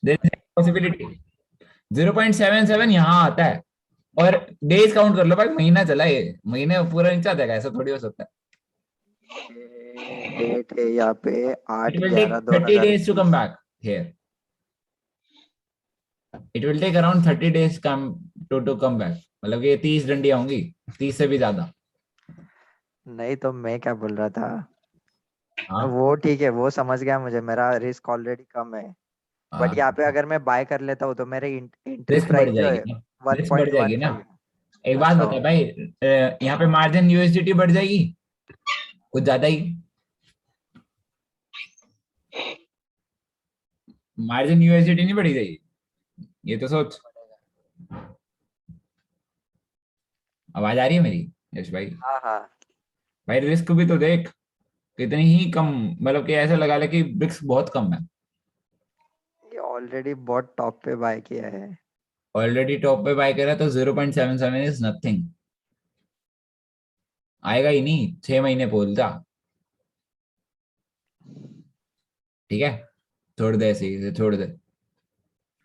There is possibility. 0.77 यहाँ आता है। और डेज काउंट कर लो भाई, महीना चला ये, महीने पूरा नीचे आ जाएगा, ऐसा थोड़ी हो सकता है। डेट है यहाँ पे it 8 will take 11 30 days to 2021। come back here. It will take around 30 days to come back। मतलब कि ये 30 डंडियां होंगी, 30 से भी ज्यादा। नहीं तो मैं क्या बोल रहा था, हाँ वो ठीक है, वो समझ गया मुझे, मेरा रिस्क ऑलरेडी कम है। बट यहाँ पे हाँ, अगर मैं बाय कर लेता हूँ तो मेरे एंट्री रिस्क बढ़ प्राइस जो जाएगी है ना, वन रिस्क बढ़ पॉइंट जाएगी वन ना। फाइव एक बात अच्छा। बता भाई, यहाँ पे मार्जिन यूएसडीटी बढ़ जाएगी कुछ ज्यादा ही। मार्जिन यूएसडीटी नहीं बढ़ी जाएगी, ये तो सोच। आवाज आ रही है मेरी यश भाई? हाँ हाँ। भाई रिस्क भी तो देख, कितनी ही कम। मतलब कि ऐसा लगा ले कि रिस्क बहुत कम है। ये ऑलरेडी बहुत टॉप पे बाय किया है। ऑलरेडी टॉप पे बाय करा तो 0.77 इज नथिंग। आएगा ही नहीं, 6 महीने बोलता। ठीक है, छोड़ दे, ऐसे ही छोड़ दे।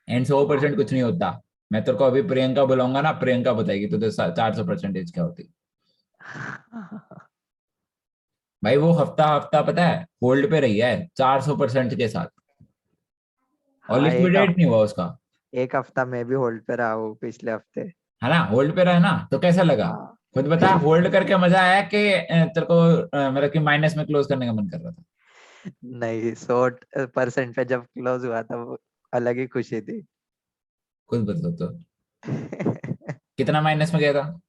एंड 100% कुछ नहीं होता। मैं तेरे को अभी प्रियंका बुलाऊंगा ना, प्रियंका बताएगी तुझे 400% क्या होती। भाई वो हफ्ता हफ्ता पता है होल्ड पे रही है 400% के साथ, और हाँ लिक्विडेट नहीं हुआ उसका। एक हफ्ता मैं भी होल्ड पे रहा हूँ पिछले हफ्ते। है ना, होल्ड पे रहा ना, तो कैसा लगा? हाँ। खुद बता, होल्ड करके मजा आया कि तेरे को मतलब कि माइनस में क्लोज करने का मन कर रहा था? नहीं 100% पे जब क्लोज हुआ था वो अलग ही खुशी थी। खुद बता तो, कितना माइनस में गया था?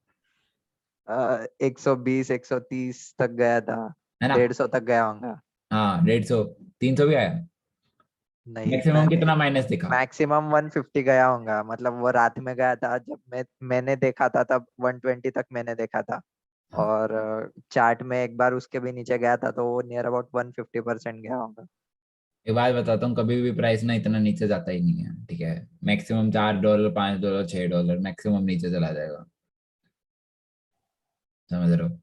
120 130 तक गया था। है ना। 150 तक गया होगा। हाँ 150, 300 भी आया। नहीं इतना मैक्सिमम नहीं। कितना माइनस दिखा? मैक्सिमम 150 गया होगा, मतलब वो रात में गया था जब मैंने देखा था तब 120 तक मैंने देखा था। और चार्ट में एक बार उसके भी नीचे गया था तो वो नियर अबाउट 150% गया होगा। एक बात बताता हूँ, कभी भी प्राइस ना इतना नीचे जाता ही नहीं है, ठीक है। मैक्सिमम $4, $5, $6 मैक्सिमम नीचे चला जाएगा। समझ रहे हो?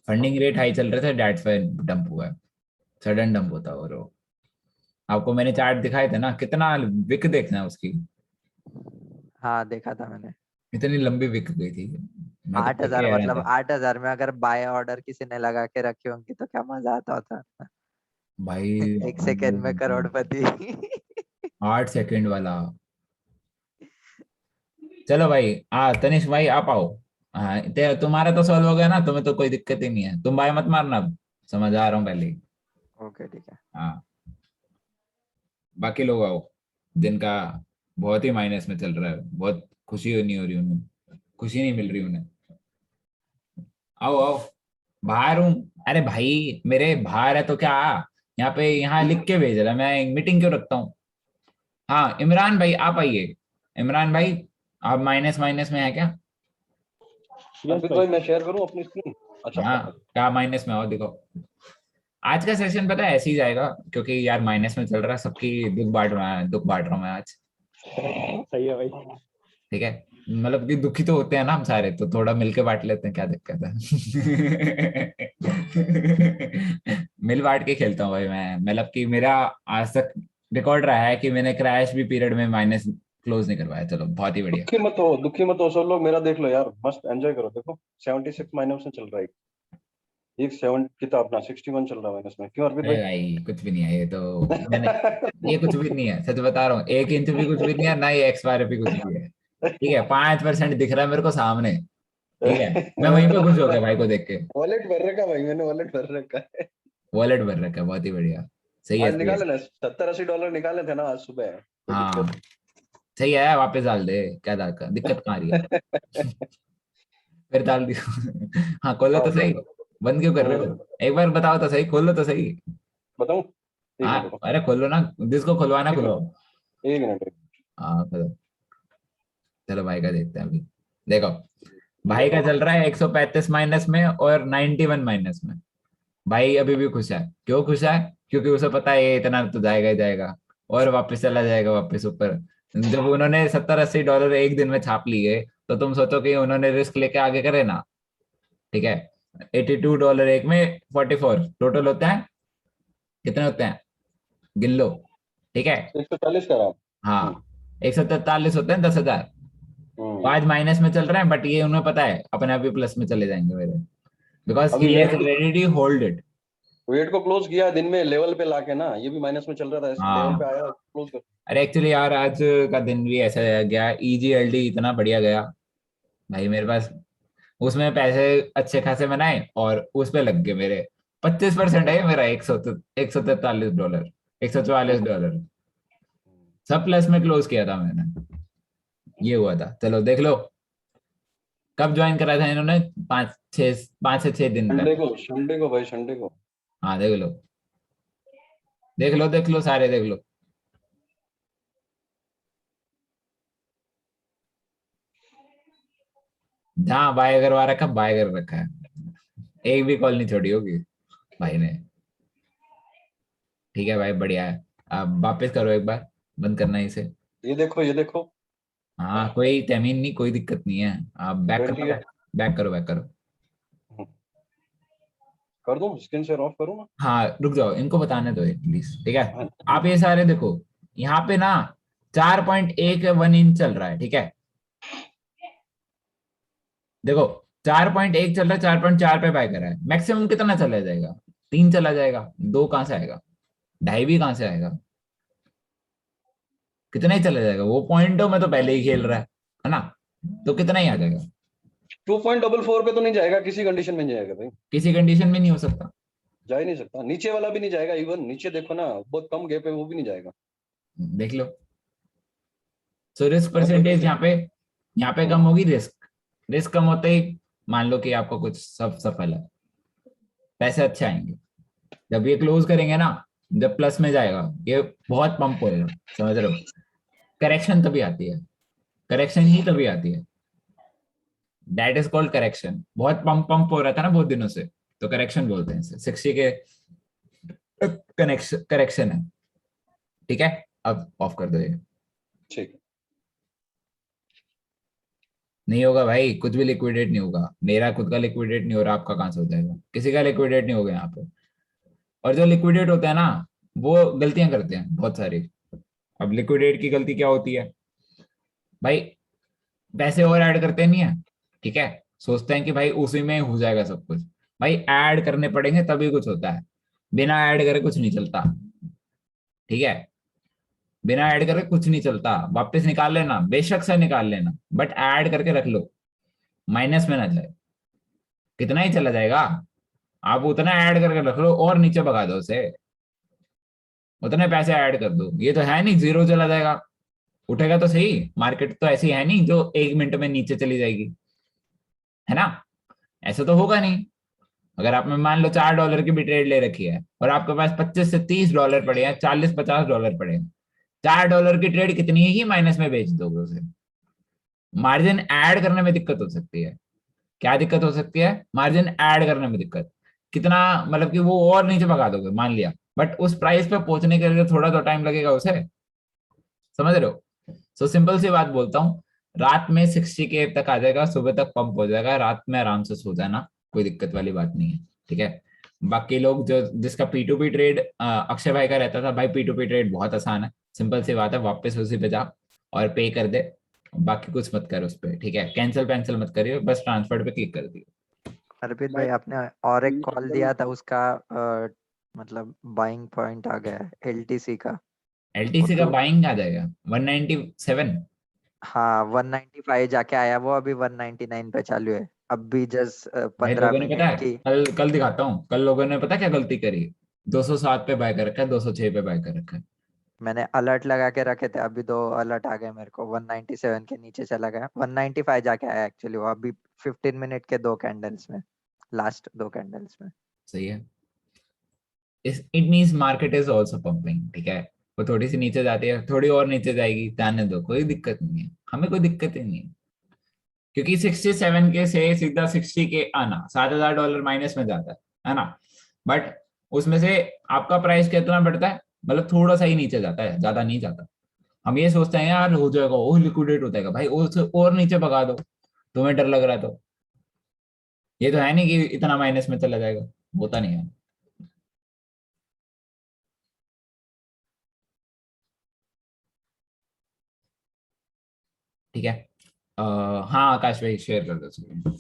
फंडिंग रेट हाई चल रहे थे, डेट्स पे डंप हुआ है। सडन डंप होता है और वो, आपको मैंने चार्ट दिखाए थे ना, कितना विक देखना है उसकी। हाँ देखा था मैंने। इतनी लंबी विक गई थी, मैं तो आठ देख के हजार हैरान मतलब था। 8,000 में अगर बाय ऑर्डर किसी ने लगा के रखी होंगी तो क्या मजा आता होता। भाई एक सेकेंड में करोड़पति। 8 सेकंड वाला। चलो भाई, तनिष भाई आप आओ। हाँ तुम्हारा तो सॉल्व हो गया ना, तुम्हें तो कोई दिक्कत ही नहीं है, तुम भाई मत मारना अब, समझ आ रहा हूँ पहले ही। ओके ठीक है। हाँ, बाकी लोग आओ। दिन का बहुत ही माइनस में चल रहा है, बहुत खुशी नहीं हो रही उन्हें, खुशी नहीं मिल रही उन्हें। आओ आओ, बाहर हूँ। अरे भाई मेरे बाहर है तो क्या, यहाँ पे यहाँ लिख के भेज रहा है, मैं मीटिंग क्यों रखता हूँ। हाँ इमरान भाई आप आइए। इमरान भाई, आप माइनस माइनस में है क्या? अर्पित भाई मैं शेयर करूं अपनी स्क्रीन? अच्छा हाँ, क्या माइनस में हो दिखाओ। आज का सेशन पता है ऐसे ही जाएगा, क्योंकि यार माइनस में चल रहा है, सबकी दुख बांट रहा हूँ मैं आज। सही है भाई। ठीक है, मतलब कि दुखी तो होते हैं ना हम सारे, तो थोड़ा मिलके बांट लेते हैं, क्या दिक्कत है। मिल बांट के खेलता हूँ भाई मैं, मतलब कि मेरा आज तक रिकॉर्ड रहा है कि मैंने क्रैश भी पीरियड में माइनस क्लोज नहीं करवाया। चलो बहुत ही बढ़िया। दुखी मत हो सब लोग, मेरा देख लो यार, मस्त एंजॉय करो। देखो 76 माइनस में चल रहा है। एक 7 कितना अपना 61 चल रहा है माइनस में। क्यों अर्पित अरे भाई? भाई कुछ भी नहीं है ये तो, मैंने, ये कुछ भी नहीं है, सच बता रहा हूँ, 1 इंच भी कुछ भी नहीं है ना, ये एक्सपायर भी कुछ भी है। ठीक है, 5% दिख रहा है मेरे को सामने। ठीक है, मैं वहीं पे खुश हो गया भाई को देख के। वॉलेट भर रखा भाई मैंने, वॉलेट भर रखा है। वॉलेट भर रखा है, बहुत ही बढ़िया। सही है आज सही है। निकाले ना $70-80 निकाले थे ना आज सुबह, कोई हाँ दिक्कत? सही है, वापस डाल दे, क्या दिक्कत कहाँ आ रही है? फिर डाल दियो। हाँ खोलो तो सही, बंद क्यों कर रहे हो? एक बार बताओ तो सही, खोलो तो सही। बताऊं? एक हाँ मिनट रुको। अरे खोलो ना, जिसको खुलवाना एक खुलो। मिनट, एक मिनट। हाँ खोलो। चलो भाई का देखते हैं अभी। देखो, भाई का देखो चल रहा है 135 माइनस में और 91 माइनस में। भाई अभी भी खुश है, क्यों खुश है? क्योंकि उसे पता है ये इतना तो जाएगा ही जाएगा, और वापस चला जाएगा वापस ऊपर। जब उन्होंने 70-80 डॉलर एक दिन में छाप लिए, तो तुम सोचो कि उन्होंने रिस्क लेके आगे करे ना। ठीक है, $82 एक में 44 टोटल होता है, कितने होते हैं गिन लो। ठीक है, 140 करा। हाँ 143 होते हैं 10,000। तो आज हम्म। माइनस में चल रहे हैं, बट ये उन्हें पता है अपने आप ही प्लस में चले जाएंगे मेरे, बिकॉज अभी ही wait is ready to hold it. Wait को क्लोज किया दिन में लेवल पे लाके ना, ये भी माइनस में चल रहा था, ऐसे लेवल पे हाँ आया क्लोज कर। अरे एक्चुअली यार आज का दिन भी ऐसा गया, EGLD इतना बढ़िया गया भाई मेरे पास, उसमें पैसे अच्छे खासे बनाए और उस पे लग गए मेरे। 25% है मेरा, $143, $144, सब प्लस में क्लोज किया था मैंने। ये हुआ था, चलो देख लो कब ज्वाइन करा था इन्होंने, 5 से 6 दिन संडे पहले। को, संडे को भाई, संडे को। हाँ देख लो, देख लो, देख लो, सारे देख लो। जहाँ बाय करवा रखा बाय कर रखा है, एक भी कॉल नहीं छोड़ी होगी भाई ने। ठीक है भाई, बढ़िया है। अब वापस करो एक बार, बंद करना है इसे। ये देखो, ये देखो। हाँ कोई तमीन नहीं, कोई दिक्कत नहीं है। आप बैक करो, 28। बैक करो, बैक करो। कर दूं, स्क्रीन शेयर ऑफ करूं ना? हाँ रुक जाओ, इनको बताने दो प्लीज, ठीक है। हाँ। आप ये सारे देखो, यहाँ पे ना 4.1 इंच चल रहा है, ठीक है। देखो 4.1 चल रहा है, 4.4 पे बाय करा है, मैक्सिमम कितना चला जाएगा? 3 चला जाएगा, 2 कहाँ से आएगा? 2.5 भी कहाँ से आएगा? कितना ही चला जाएगा, वो पॉइंटों में तो पहले ही खेल रहा है ना, तो कितना ही आ जाएगा? 2.44 पे तो नहीं जाएगा, किसी कंडीशन में नहीं जाएगा भाई। किसी कंडीशन में नहीं हो सकता। जा ही नहीं सकता, नीचे वाला भी नहीं जाएगा, इवन नीचे देखो ना, बहुत कम गैप है, वो भी नहीं जाएगा। देख लो, सो रिस्क मैं तो परसेंटेज यहाँ पे कम हम्म, होगी। रिस्क, रिस्क कम होते ही मान लो कि आपका कुछ सब सफल है, पैसे अच्छे आएंगे। जब ये क्लोज करेंगे ना, जब प्लस में जाएगा, ये बहुत पंप होएगा, समझ रहे हो। करेक्शन तभी आती है, करेक्शन ही तभी आती है, दैट इज कॉल्ड करेक्शन। बहुत पंप पंप हो रहा था ना बहुत दिनों से, तो करेक्शन बोलते हैं इसे। 60 के कनेक्शन करेक्शन है, ठीक है। अब ऑफ कर दो ये। ठीक है। नहीं होगा भाई, कुछ भी लिक्विडेट नहीं होगा, मेरा खुद का लिक्विडेट नहीं हो रहा, आपका कहां से हो जाएगा? किसी का लिक्विडेट नहीं होगा यहाँ पे। और जो लिक्विडेट होता है ना, वो गलतियां करते हैं बहुत सारी। अब लिक्विडेट की गलती क्या होती है भाई? पैसे और ऐड करते नहीं है, ठीक है। सोचते हैं कि भाई उसी में हो जाएगा सब कुछ। भाई ऐड करने पड़ेंगे तभी कुछ होता है, बिना ऐड करे कुछ नहीं चलता, ठीक है। बिना ऐड करे कुछ नहीं चलता। वापस निकाल लेना, बेशक से निकाल लेना, बट ऐड करके रख लो, माइनस में ना जाए। कितना ही चला जाएगा, आप उतना ऐड करके रख लो और नीचे भगा दो उसे, उतने पैसे ऐड कर दो। ये तो है नहीं जीरो चला जाएगा, उठेगा तो सही। मार्केट तो ऐसी है नहीं जो 1 मिनट में नीचे चली जाएगी, है ना। ऐसा तो होगा नहीं। अगर आपने मान लो $4 की भी ट्रेड ले रखी है और आपके पास $25 से $30 पड़े हैं, $40-50 पड़े हैं, $4 की ट्रेड कितनी ही माइनस में बेच दोगे उसे। मार्जिन ऐड करने में दिक्कत हो सकती है। क्या दिक्कत हो सकती है? मार्जिन ऐड करने में दिक्कत। कितना, मतलब कि वो और नीचे भगा दोगे मान लिया, बट उस प्राइस पे पहुंचने के लिए थोड़ा तो टाइम लगेगा उसे, समझ रहे हो। सो सिंपल सी बात बोलता हूँ, रात में 60 के तक आ जाएगा, सुबह तक पंप हो जाएगा, रात में आराम से सो जाना, कोई दिक्कत वाली बात नहीं है, ठीक है। बाकी लोग जो जिसका P2P ट्रेड अक्षय भाई का रहता था, भाई P2P ट्रेड बहुत आसान है, सिंपल सी बात है, वापस उसी पे जा और पे कर दे। बाकी कुछ मत कर उस पर, ठीक है। कैंसिल वैंसिल मत करिए, बस ट्रांसफर पे क्लिक कर दियो। अर्पित मैं भाई आपने और एक कॉल दिया था, सिंपल। उसका मतलब बाइंग पॉइंट आ गया है एलटीसी का। वो LTC का टू बाइंग आ जाएगा 197। हाँ 195 जाके आया, वो अभी 199 पे चालू है। अब भी जस्ट भाई 15 लोगों ने पता मिनट है, की। कल कल दिखाता हूँ, कल लोगों ने पता क्या गलती करी? 207 पे बाय कर रखा है, 206 पे बाय कर रखा है। मैंने अलर्ट लगा के रखे थे, अभी 2 अलर्ट आ गए मेरे को। 197 के नीचे चला गया, 195 जाके आया एक्चुअली वो अभी 15 मिनट के 2 कैंडल्स में, लास्ट 2 कैंडल्स में। सही है। It means market is also pumping, ठीक है। वो थोड़ी सी नीचे जाती है, थोड़ी और नीचे जाएगी, जाने दो, कोई दिक्कत नहीं है, हमें कोई दिक्कत ही नहीं है। क्योंकि 67 के से सीधा 60 के आना $7,000 माइनस में जाता है ना। बट उसमें से आपका प्राइस कितना बढ़ता है? मतलब थोड़ा सा ही नीचे जाता है, ज्यादा नहीं जाता। हम ये सोचते हैं यार हो जाएगा, ओ लिक्विडेट हो जाएगा, भाई उसे और नीचे भगा दो, तुम्हें डर लग रहा है तो। ये तो है नहीं कि इतना माइनस में चला जाएगा, होता नहीं है। ठीक है। हाँ आकाश भाई शेयर कर दो screen।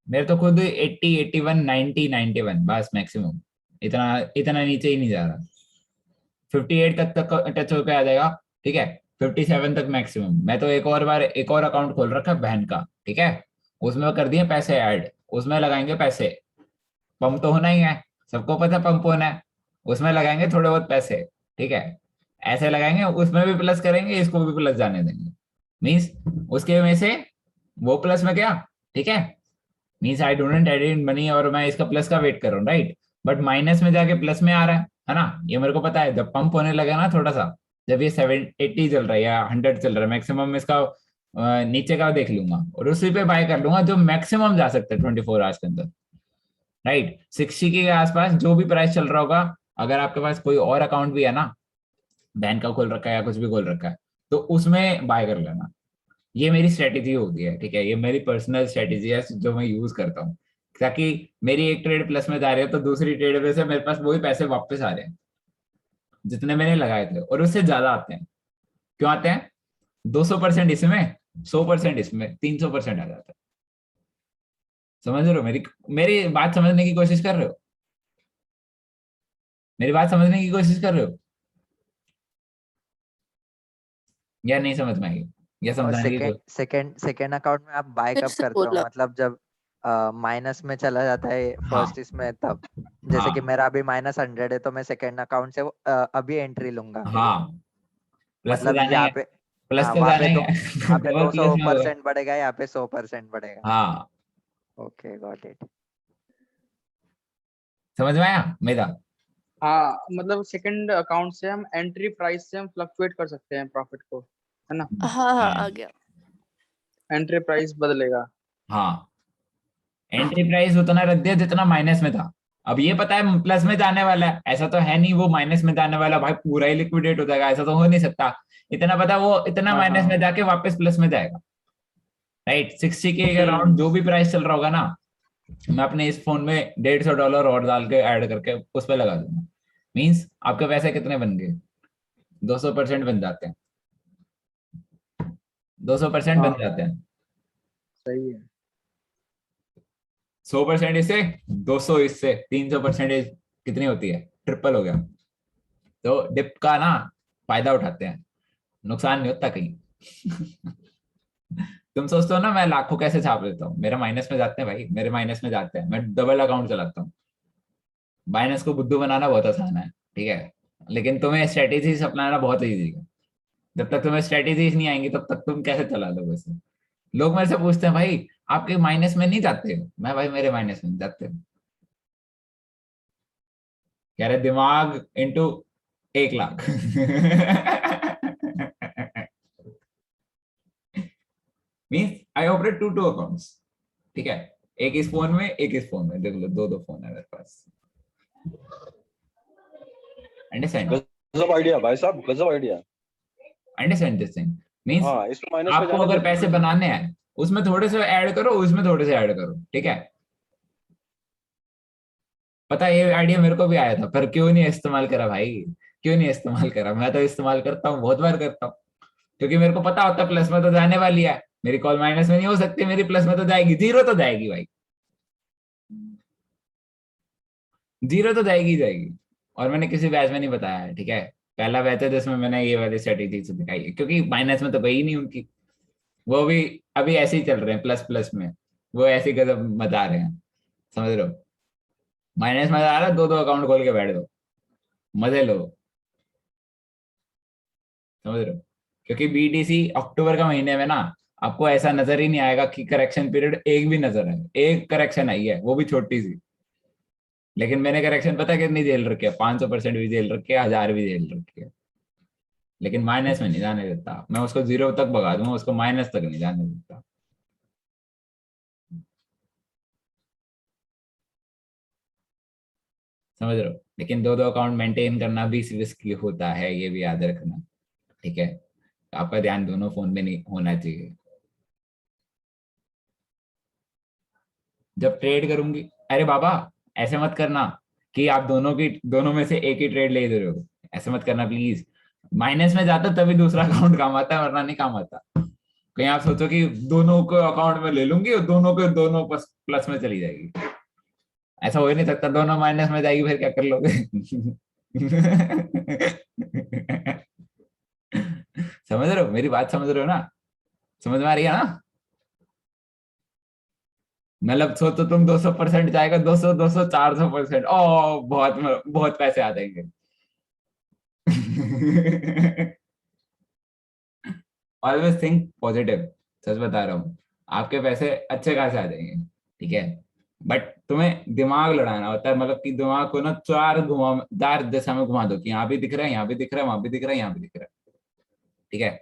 मेरे तो खुद 80 81 90 91 बस मैक्सिमम, इतना इतना नीचे ही नहीं जा रहा। 58 तक टच होकर आ जाएगा, ठीक है। 57 तक मैक्सिमम। मैं तो एक और बार एक और अकाउंट खोल रखा है बहन का, ठीक है। उसमें कर दिए पैसे ऐड, उसमें लगाएंगे पैसे। पंप तो होना ही है, सबको पता पंप होना है। उसमें लगाएंगे थोड़े बहुत पैसे, ठीक है। ऐसे लगाएंगे, उसमें भी प्लस करेंगे, इसको भी प्लस जाने देंगे। मीन्स उसके में से वो प्लस में गया, ठीक है। Means I don't add in money और मैं इसका प्लस का वेट कर रहा हूँ, राइट। बट माइनस में जाके प्लस में आ रहा है ना। ये मेरे को पता है, जब पंप होने लगा ना थोड़ा सा, जब ये 780 चल रहा है या 100 चल रहा है मैक्सिमम, इसका नीचे का देख लूंगा और उसी पे बाय कर लूंगा जो मैक्सिमम जा सकता है 24 आवर्स के अंदर, राइट। 60 के आसपास जो भी प्राइस चल रहा होगा, अगर आपके पास कोई और अकाउंट भी है ना, बैंक का खोल रखा है या कुछ भी खोल रखा है, तो उसमें बाय कर लेना। ये मेरी स्ट्रेटेजी होती है, ठीक है। ये मेरी पर्सनल स्ट्रेटेजी है जो मैं यूज करता हूँ, ताकि मेरी एक ट्रेड प्लस में जा रही है तो दूसरी ट्रेड में से मेरे पास वही पैसे वापस आ रहे हैं जितने मैंने लगाए थे, और उससे ज्यादा आते हैं। क्यों आते हैं? 200% इसमें, 100% इसमें, 300% आ जाता है। समझ रहे हो? मेरी मेरी बात समझने की कोशिश कर रहे हो? मेरी बात समझने की कोशिश कर रहे हो या नहीं समझ में आई? या और समझाने की सेकंड सेकंड सेकंड अकाउंट में आप बाय फिर कब से करते हो, बोला। मतलब जब माइनस में चला जाता है हाँ फर्स्ट इसमें तब? जैसे कि हाँ मेरा अभी -100 है तो मैं सेकंड अकाउंट से अभी एंट्री लूंगा, हाँ, प्लस तो मतलब जाना ही यहाँ है, पे। प्लस हाँ, तो वहाँ जाना पे ही दो, है। वहाँ पे डबल प्लस में होगा। 200% बढ़ेगा, यहाँ पे 100% बढ़ेगा। हाँ, ओके, गॉट इट। समझ में आया मेरा? हाँ मतलब सेकंड अकाउंट से हम एंट्री प्राइस से हम फ्लक्चुएट कर सकते हैं प्रॉफिट को, है ना। हाँ हाँ हाँ आ गया। एंट्री प्राइस बदलेगा। हाँ, एंट्री प्राइस उतना रख दिया जितना माइनस में था। अब ये पता है प्लस में जाने वाला है, ऐसा तो है नहीं वो माइनस में जाने वाला, भाई पूरा ही लिक्विडेट हो जाएगा, ऐसा तो हो नहीं सकता। इतना पता वो इतना हाँ माइनस में हाँ। जाके वापस प्लस में जाएगा, राइट। 60 के अराउंड हम्म। जो भी प्राइस चल रहा होगा ना, मैं अपने इस फोन में $150 और डाल के ऐड करके उस पर लगा दूंगा। मीन्स आपके पैसे कितने बन गए? 200% बन जाते हैं, 200% बन हाँ जाते हैं। सही है। 100% इससे, 200 इससे, 300% कितनी होती है? ट्रिपल हो गया। तो डिप का ना फायदा उठाते हैं, नुकसान नहीं होता कहीं। तुम सोचते हो ना मैं लाखों कैसे छाप लेता हूँ, मेरा माइनस में जाते हैं भाई, मेरे माइनस में जाते हैं, मैं डबल अकाउंट चलाता हूँ। माइनस को बुद्धू बनाना बहुत आसान है, ठीक है, लेकिन तुम्हें स्ट्रेटेजीज अपनाना बहुत ईजी है। जब तक तुम्हें स्ट्रेटेजीज नहीं आएंगी तब तक तुम कैसे चला लोगे इसे? लोग मेरे से पूछते हैं भाई आपके माइनस में नहीं जाते हो? मैं भाई मेरे माइनस में नहीं जाते हो। कह रहे दिमाग into 1 lakh. Means I operate two accounts, ठीक है। एक इस फोन में, एक इस फोन में, देख लो दो दो फोन है मेरे पास। अंडरस्टैंड? गजब आइडिया भाई साहब, गजब idea. Understand this thing? Means हाँ, इसमें माइनस में आपको जाने अगर दो। पैसे बनाने हैं, उसमें थोड़े से ऐड करो, उसमें थोड़े से ऐड करो, ठीक है। पता है ये आइडिया मेरे को भी आया था, पर क्यों नहीं इस्तेमाल करा भाई? क्यों नहीं इस्तेमाल करा? मैं तो इस्तेमाल करता हूँ, बहुत बार करता हूँ, क्योंकि मेरे को पता होता प्लस में तो जाने वाली है, मेरी कॉल माइनस में नहीं हो सकती, मेरी प्लस में तो जाएगी, जीरो तो जाएगी भाई, जीरो तो जाएगी ही जाएगी। और मैंने किसी बैच में नहीं बताया है, ठीक है। पहला बैच है जिसमें मैंने ये वाली स्ट्रेटेजी से दिखाई है, क्योंकि माइनस में तो गई नहीं उनकी, वो भी अभी ऐसे ही चल रहे हैं प्लस प्लस में, वो ऐसे ही गजब मचा रहे हैं। समझ रहे हो? माइनस में आ रहा है, दो दो अकाउंट खोल के बैठ दो, मजे लो। समझ रहे हो? क्योंकि बीटीसी अक्टूबर का महीने में ना, आपको ऐसा नजर ही नहीं आएगा कि करेक्शन पीरियड एक भी नजर आए। एक करेक्शन आई है, वो भी छोटी सी, लेकिन मैंने करेक्शन पता है कितनी झेल रखी है? 500% भी झेल रखी है, 1000 भी झेल रखी है। लेकिन माइनस में नहीं जाने देता मैं उसको, जीरो तक भगा दूंगा उसको, माइनस तक नहीं जाने देता। समझ रहे हो? लेकिन दो दो अकाउंट मेंटेन करना भी रिस्की होता है, ये भी याद रखना, ठीक है। आपका ध्यान दोनों फोन में नहीं होना चाहिए। जब ट्रेड करूंगी, अरे बाबा ऐसे मत करना, कि आप दोनों में से एक ही ट्रेड ले रहे हो। ऐसे मत करना प्लीज। माइनस में जाता तभी दूसरा अकाउंट काम आता है, वरना नहीं काम आता। कहीं आप सोचो कि दोनों को अकाउंट में ले लूंगी और दोनों को दोनों प्लस में चली जाएगी, ऐसा हो ही नहीं सकता। दोनों माइनस में जाएगी, फिर क्या कर लोगे? समझ रहे हो मेरी बात? समझ रहे हो ना? समझ में आ रही है ना? मतलब सोचो तुम 200% जाएगा, 200 400%, ओ बहुत बहुत पैसे आ जाएंगे। Always think positive. सच बता रहा हूँ, आपके पैसे अच्छे खासे आ जाएंगे, ठीक है। बट तुम्हें दिमाग लड़ाना होता है, मतलब कि दिमाग को ना चार दिशा में घुमा दो कि यहाँ भी दिख रहा है, यहाँ भी दिख रहा है, वहां भी दिख रहा है, यहाँ भी दिख रहा है, ठीक है।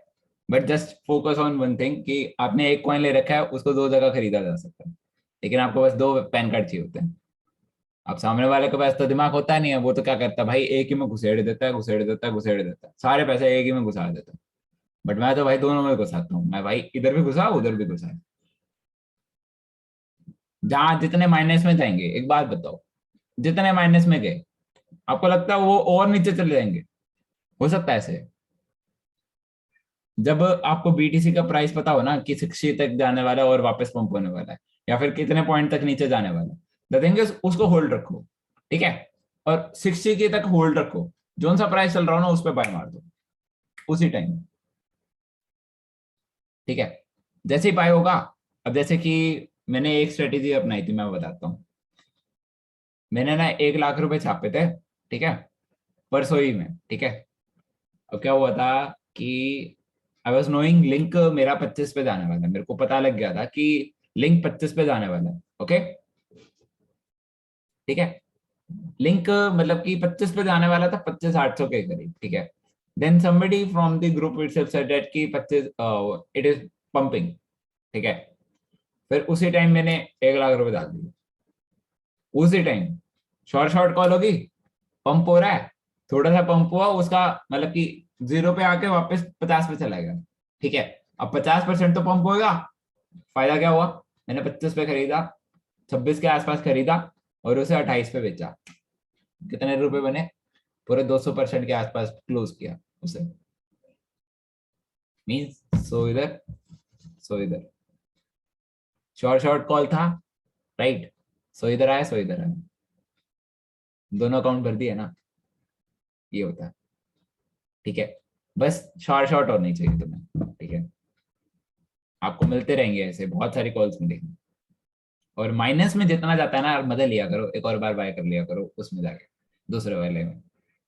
But just focus on one thing कि आपने एक कॉइन ले रखा है, उसको दो जगह खरीदा जा सकता है, लेकिन आपको बस दो पैन कार्ड चाहिए होते हैं। अब सामने वाले के पास तो दिमाग होता नहीं है, वो तो क्या करता है भाई, एक ही में घुसेड़ देता है, घुसेड़ देता है, घुसेड़ देता है, सारे पैसे एक ही में घुसा देता है। बट मैं तो भाई दोनों में घुसाता हूँ, मैं भाई इधर भी घुसा उधर भी घुसा। जहां जितने माइनस में जाएंगे, एक बात बताओ, जितने माइनस में गए आपको लगता है वो और नीचे चले जाएंगे? हो सकता है ऐसे? जब आपको बीटीसी का प्राइस पता हो ना कि 60 तक जाने वाला है और वापस पंप होने वाला है, या फिर कितने पॉइंट तक नीचे जाने वाला है, द थिंग इज उसको होल्ड रखो, ठीक है। और 60 के तक होल्ड रखो, जो सा प्राइस चल रहा हो ना उस पर बाय मार दो उसी टाइम, ठीक है। जैसे ही बाय होगा, अब जैसे कि मैंने एक स्ट्रेटेजी अपनाई थी, मैं बताता हूँ। मैंने ना 1 लाख रुपए छापे थे, ठीक है, परसों ही में, ठीक है। अब क्या हुआ था कि आई वॉज नोइंग लिंक मेरा 25 पे जाने वाला है, मेरे को पता लग गया था कि लिंक 25 पे जाने वाला है, ओके, ठीक है। लिंक मतलब कि 25 पे जाने वाला था, 25,800 के करीब, ठीक है। Then somebody from the group itself said that कि 25 इट इज पंपिंग, ठीक है। फिर उसी टाइम मैंने 1 लाख रुपए डाल दिए, उसी टाइम शॉर्ट कॉल होगी, पंप हो रहा है, थोड़ा सा पंप हुआ उसका, मतलब कि 0 पे आके वापस 50 पे चला गया, ठीक है। अब 50% तो पंप होगा, फायदा क्या हुआ, मैंने 25 पे खरीदा, 26 के आसपास खरीदा और उसे 28 पे बेचा। कितने रुपए बने? पूरे 200% के आसपास क्लोज किया उसे। मीन्स सो इधर सो इधर, शॉर्ट कॉल था, राइट। सो इधर आया सो इधर आया, दोनों अकाउंट भर दिए ना, ये होता है, ठीक है। बस शॉर्ट होनी चाहिए तुम्हें, ठीक है। आपको मिलते रहेंगे ऐसे, बहुत सारी कॉल्स मिलेंगी। और माइनस में जितना जाता है ना, मजा लिया करो, एक और बार बाय कर लिया करो उसमें जाके, दूसरे वाले में।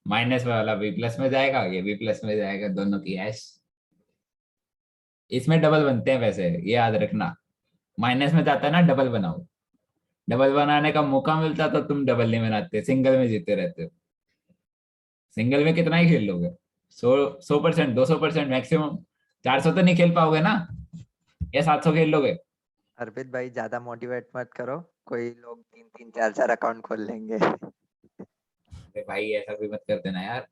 माइनस वाला भी प्लस में जाएगा, ये भी प्लस में जाएगा, दोनों की ऐश। इसमें डबल बनते हैं वैसे, ये याद रखना। माइनस में जाता है ना, डबल बनाओ। डबल बनाने का मौका मिलता तो तुम डबल नहीं बनाते, सिंगल में जीते रहते हो। सिंगल में कितना ही खेल लोगे? 100% 200% मैक्सिमम, 400 तो नहीं खेल पाओगे ना, या 700 खेल लोगे? अर्पित भाई ज्यादा मोटिवेट मत करो, कोई लोग 3 3 4 4 अकाउंट खोल लेंगे। अरे भाई ऐसा भी मत कर देना यार,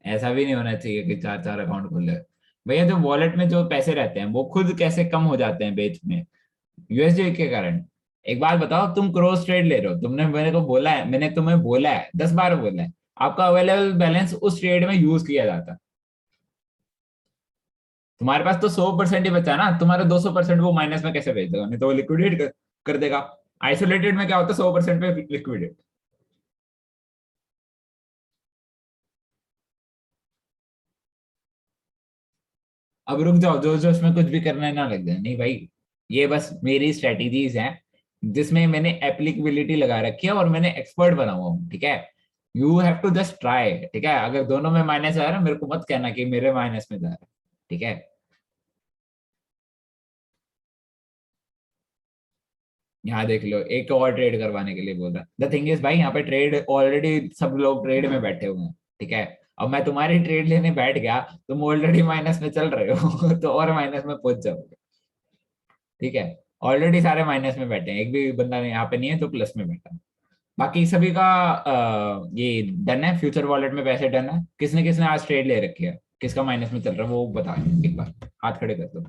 ऐसा भी नहीं होना चाहिए कि 4 4 अकाउंट खोले। भैया जो वॉलेट में जो पैसे रहते हैं वो खुद कैसे कम हो जाते हैं बेच में, यूएसडी के कारण। एक बात बताओ, तुम क्रॉस ट्रेड ले रहे हो, तुमने मेरे को बोला है, मैंने तुम्हें बोला है 10 बार बोला है, आपका अवेलेबल बैलेंस उस ट्रेड में यूज किया जाता है। तुम्हारे पास तो 100% ही बचा ना, तुम्हारे 200% वो माइनस में कैसे भेज देगा? नहीं तो वो लिक्विडेट कर देगा। आइसोलेटेड में क्या होता है, 100% पे लिक्विडेट। अब रुक जाओ, जो जो उसमें कुछ भी करना है ना लग जाए, नहीं भाई, ये बस मेरी स्ट्रेटेजीज हैं जिसमें मैंने एप्लीकेबिलिटी लगा रखी है और मैंने एक्सपर्ट बना हुआ हूँ, ठीक है। You have to just try, ठीक है। अगर दोनों में माइनस आ रहा है, मेरे को मत कहना कि मेरे माइनस में जा रहा है, ठीक है। यहाँ देख लो, एक और ट्रेड करवाने के लिए बोल रहा है। द थिंग इज भाई, यहाँ पे ट्रेड ऑलरेडी सब लोग ट्रेड में बैठे हुए हैं, ठीक है। अब मैं तुम्हारी ट्रेड लेने बैठ गया, तुम ऑलरेडी माइनस में चल रहे हो तो और माइनस में पहुंच जाओगे, ठीक है। ऑलरेडी सारे माइनस में बैठे हैं, एक भी बंदा यहाँ पे नहीं है तो प्लस में बैठा है। बाकी सभी का ये डन है, फ्यूचर वॉलेट में पैसे डन है। किसने किसने आज ट्रेड ले रखी है, किसका माइनस में चल रहा है वो बता एक बार, हाथ खड़े कर दो,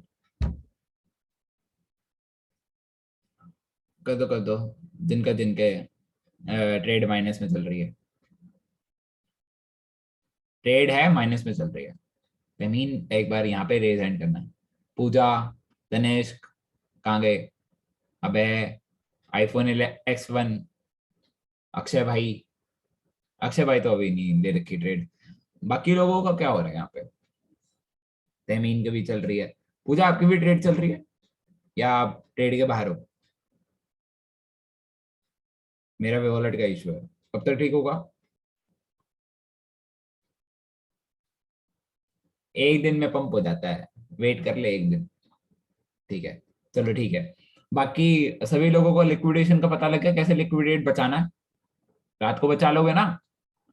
कर दो कर दो, जिनका जिनके ट्रेड माइनस में चल रही है। ट्रेड है माइनस में चल रही है। मीन एक बार यहाँ पे रेज हैंड करना है। पूजा, दिनेश कहाँ गए? अबे आईफोन X1, अक्षय भाई, अक्षय भाई तो अभी नहीं ले रखी ट्रेड। बाकी लोगों का क्या हो रहा है यहाँ पे? तमीन की भी चल रही है। पूजा आपकी भी ट्रेड चल रही है या आप ट्रेड के बाहर हो? मेरा भी वॉलेट का इशू है, कब तक ठीक होगा? एक दिन में पंप हो जाता है, वेट कर ले एक दिन। ठीक है, चलो ठीक है। बाकी सभी लोगों को लिक्विडेशन का पता लग गया, कैसे लिक्विडेट बचाना है? रात को बचा लोगे ना?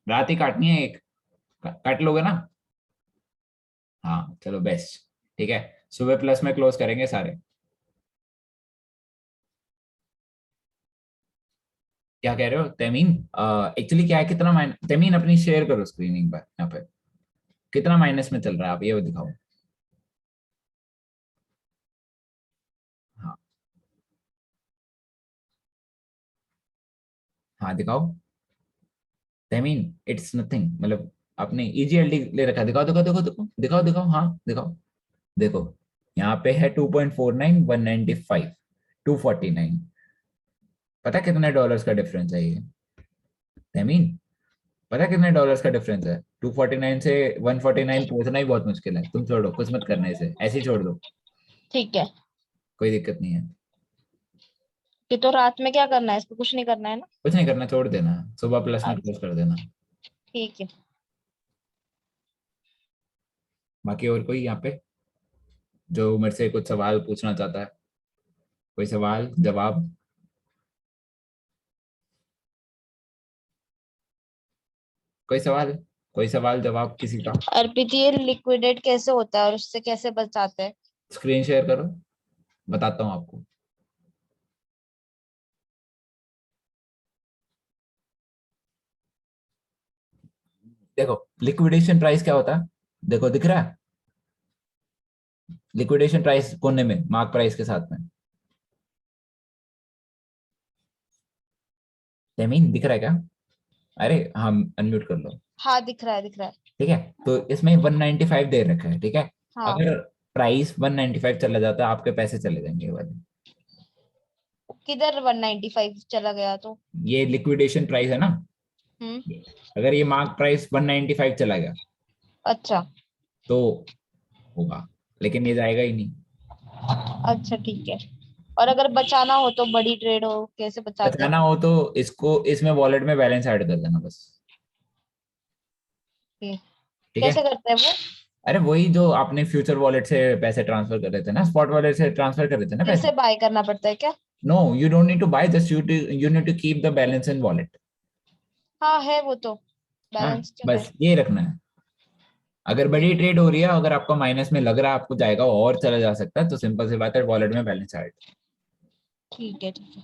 रात ही काटनी है एक, काट लोगे ना? हाँ चलो बेस्ट। ठीक है, सुबह प्लस में क्लोज करेंगे सारे। क्या कह रहे हो तमीन? एक्चुअली क्या है, कितना तमीन अपनी शेयर करो स्क्रीनिंग पर यहाँ पे, कितना माइनस में चल रहा है आप ये दिखाओ। हाँ हाँ दिखाओ तमीन, इट्स नथिंग, मतलब आपने EGLD ले रखा है, दिखाओ दिखाओ दिखाओ दिखाओ दिखाओ दिखाओ, हाँ दिखाओ। देखो यहाँ पे है 2.49, 195, 249। पता कितने डॉलर्स का डिफरेंस है ये तमीन? पता कितने डॉलर्स का डिफरेंस है? 249 से 149 पहुंचना ही बहुत मुश्किल है। तुम छोड़ो, कुछ मत करना, इसे ऐसे ही छोड़ दो, ठीक है। कोई दिक्कत नहीं है। कि तो रात में क्या करना है, इसको कुछ नहीं करना है ना? कुछ नहीं करना, छोड़ देना, सुबह प्लस में अच्छा, क्लोज कर देना। ठीक है। बाकी और कोई यहाँ पे जो मेरे से कुछ सवाल पूछना चाहता है? कोई सवाल जवाब? कोई सवाल, कोई सवाल जवाब किसी का? अर्पित, ये लिक्विडेट कैसे होता है और उससे कैसे बचाते हैं? स्क्रीन शेयर करो, बताता हूँ आपको। देखो लिक्विडेशन प्राइस क्या होता है, देखो दिख रहा है लिक्विडेशन प्राइस कोने में मार्क प्राइस के साथ में। जमीन दिख रहा है क्या? अरे हम अनम्यूट कर लो। हाँ, दिख रहा है, दिख रहा है। ठीक है, तो इसमें 195 दे रखा है। ठीक है, हाँ। अगर प्राइस 195 चला जाता है, आपके पैसे चले जाएंगे ये वाले। किधर 195 चला गया तो? ये लिक्विडेशन प्राइस है ना, हम्म। अगर ये मार्क प्राइस 195 चला गया अच्छा। तो होगा, लेकिन ये जाएगा ही नहीं। अच्छा, ठीक है। और अगर बचाना हो तो, बड़ी ट्रेड हो, कैसे बचाते हैं? बचाना हो तो इसको, इसमें वॉलेट में बैलेंस ऐड कर देना बस। ठीक। ठीक है, कैसे करते हैं वो? अरे वही जो आपने फ्यूचर वॉलेट से पैसे ट्रांसफर कर रहे थे ना, स्पॉट वॉलेट से ट्रांसफर कर रहे थे ना फिर पैसे। से बाय करना पड़ता है क्या? No, you don't need to buy, just you need to keep the balance in wallet. हाँ, है वो तो, हाँ बैलेंस तो है। बस ये रखना है। अगर बड़ी ट्रेड हो रही है, अगर आपको माइनस में लग रहा है आपको जाएगा और चला जा सकता है, तो सिंपल सी बात है, वॉलेट में बैलेंस ऐड। ठीक है, ठीक है।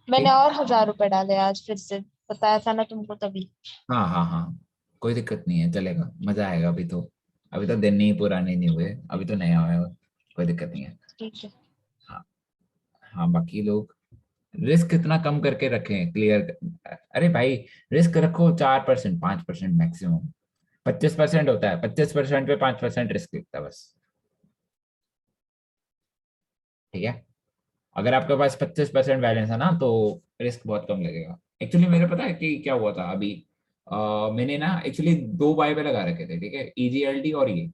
मैंने ठीक, और 1000 रुपए डाले आज फिर से, बताया था ना तुमको तभी। हाँ हाँ हाँ, कोई दिक्कत नहीं है, चलेगा, मजा आएगा। अभी तो दिन नहीं पुराने नहीं हुए, अभी तो नया हुआ है, कोई दिक्कत नहीं है। ठीक है। हाँ हाँ, बाकी लोग रिस्क कितना कम करके रखें, क्लियर। अरे भाई रिस्क रखो 4%, 5% मैक्सिमम। 25% होता है, 25% पे 5% रिस्क लिखता है बस। ठीक है, अगर आपके पास 25% बैलेंस है ना, तो रिस्क बहुत कम लगेगा। एक्चुअली मेरे पता है कि क्या हुआ था अभी, मैंने ना एक्चुअली दो बाय पे लगा रखे थे। ठीक है, EGLD और ये,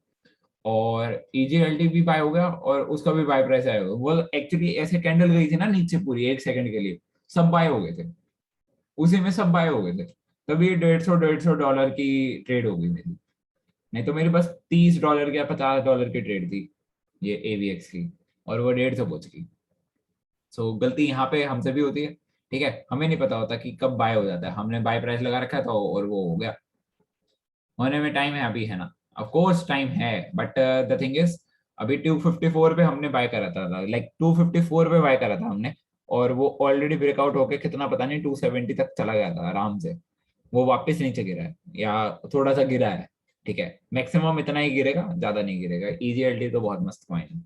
और EGLD भी बाय हो गया और उसका भी बाय प्राइस आया हुआ। वो एक्चुअली ऐसे कैंडल गई थी ना नीचे पूरी 1 सेकंड के लिए, सब बाय हो गए थे, उसी में सब बाय हो गए थे। तभी 150 की ट्रेड हो गई मेरी। नहीं तो मेरे बस $30 या $50 की ट्रेड थी ये AVX की, और वो 150 पहुंच गई। सो गलती यहाँ पे हमसे भी होती है। ठीक है, हमें नहीं पता होता कि कब बाय हो जाता है, हमने बाय प्राइस लगा रखा था और वो हो गया। होने में टाइम है अभी, है ना, ऑफ कोर्स टाइम है, बट द थिंग इज अभी 254 पे हमने बाय करा था, लाइक 254 पे बाय करा था हमने, और वो ऑलरेडी ब्रेकआउट होके कितना पता नहीं 270 तक चला गया था आराम से। वो वापस नीचे गिरा है या थोड़ा सा गिरा है। ठीक है, मैक्सिमम इतना ही गिरेगा, ज्यादा नहीं गिरेगा। EGLD तो बहुत मस्त कॉइन है,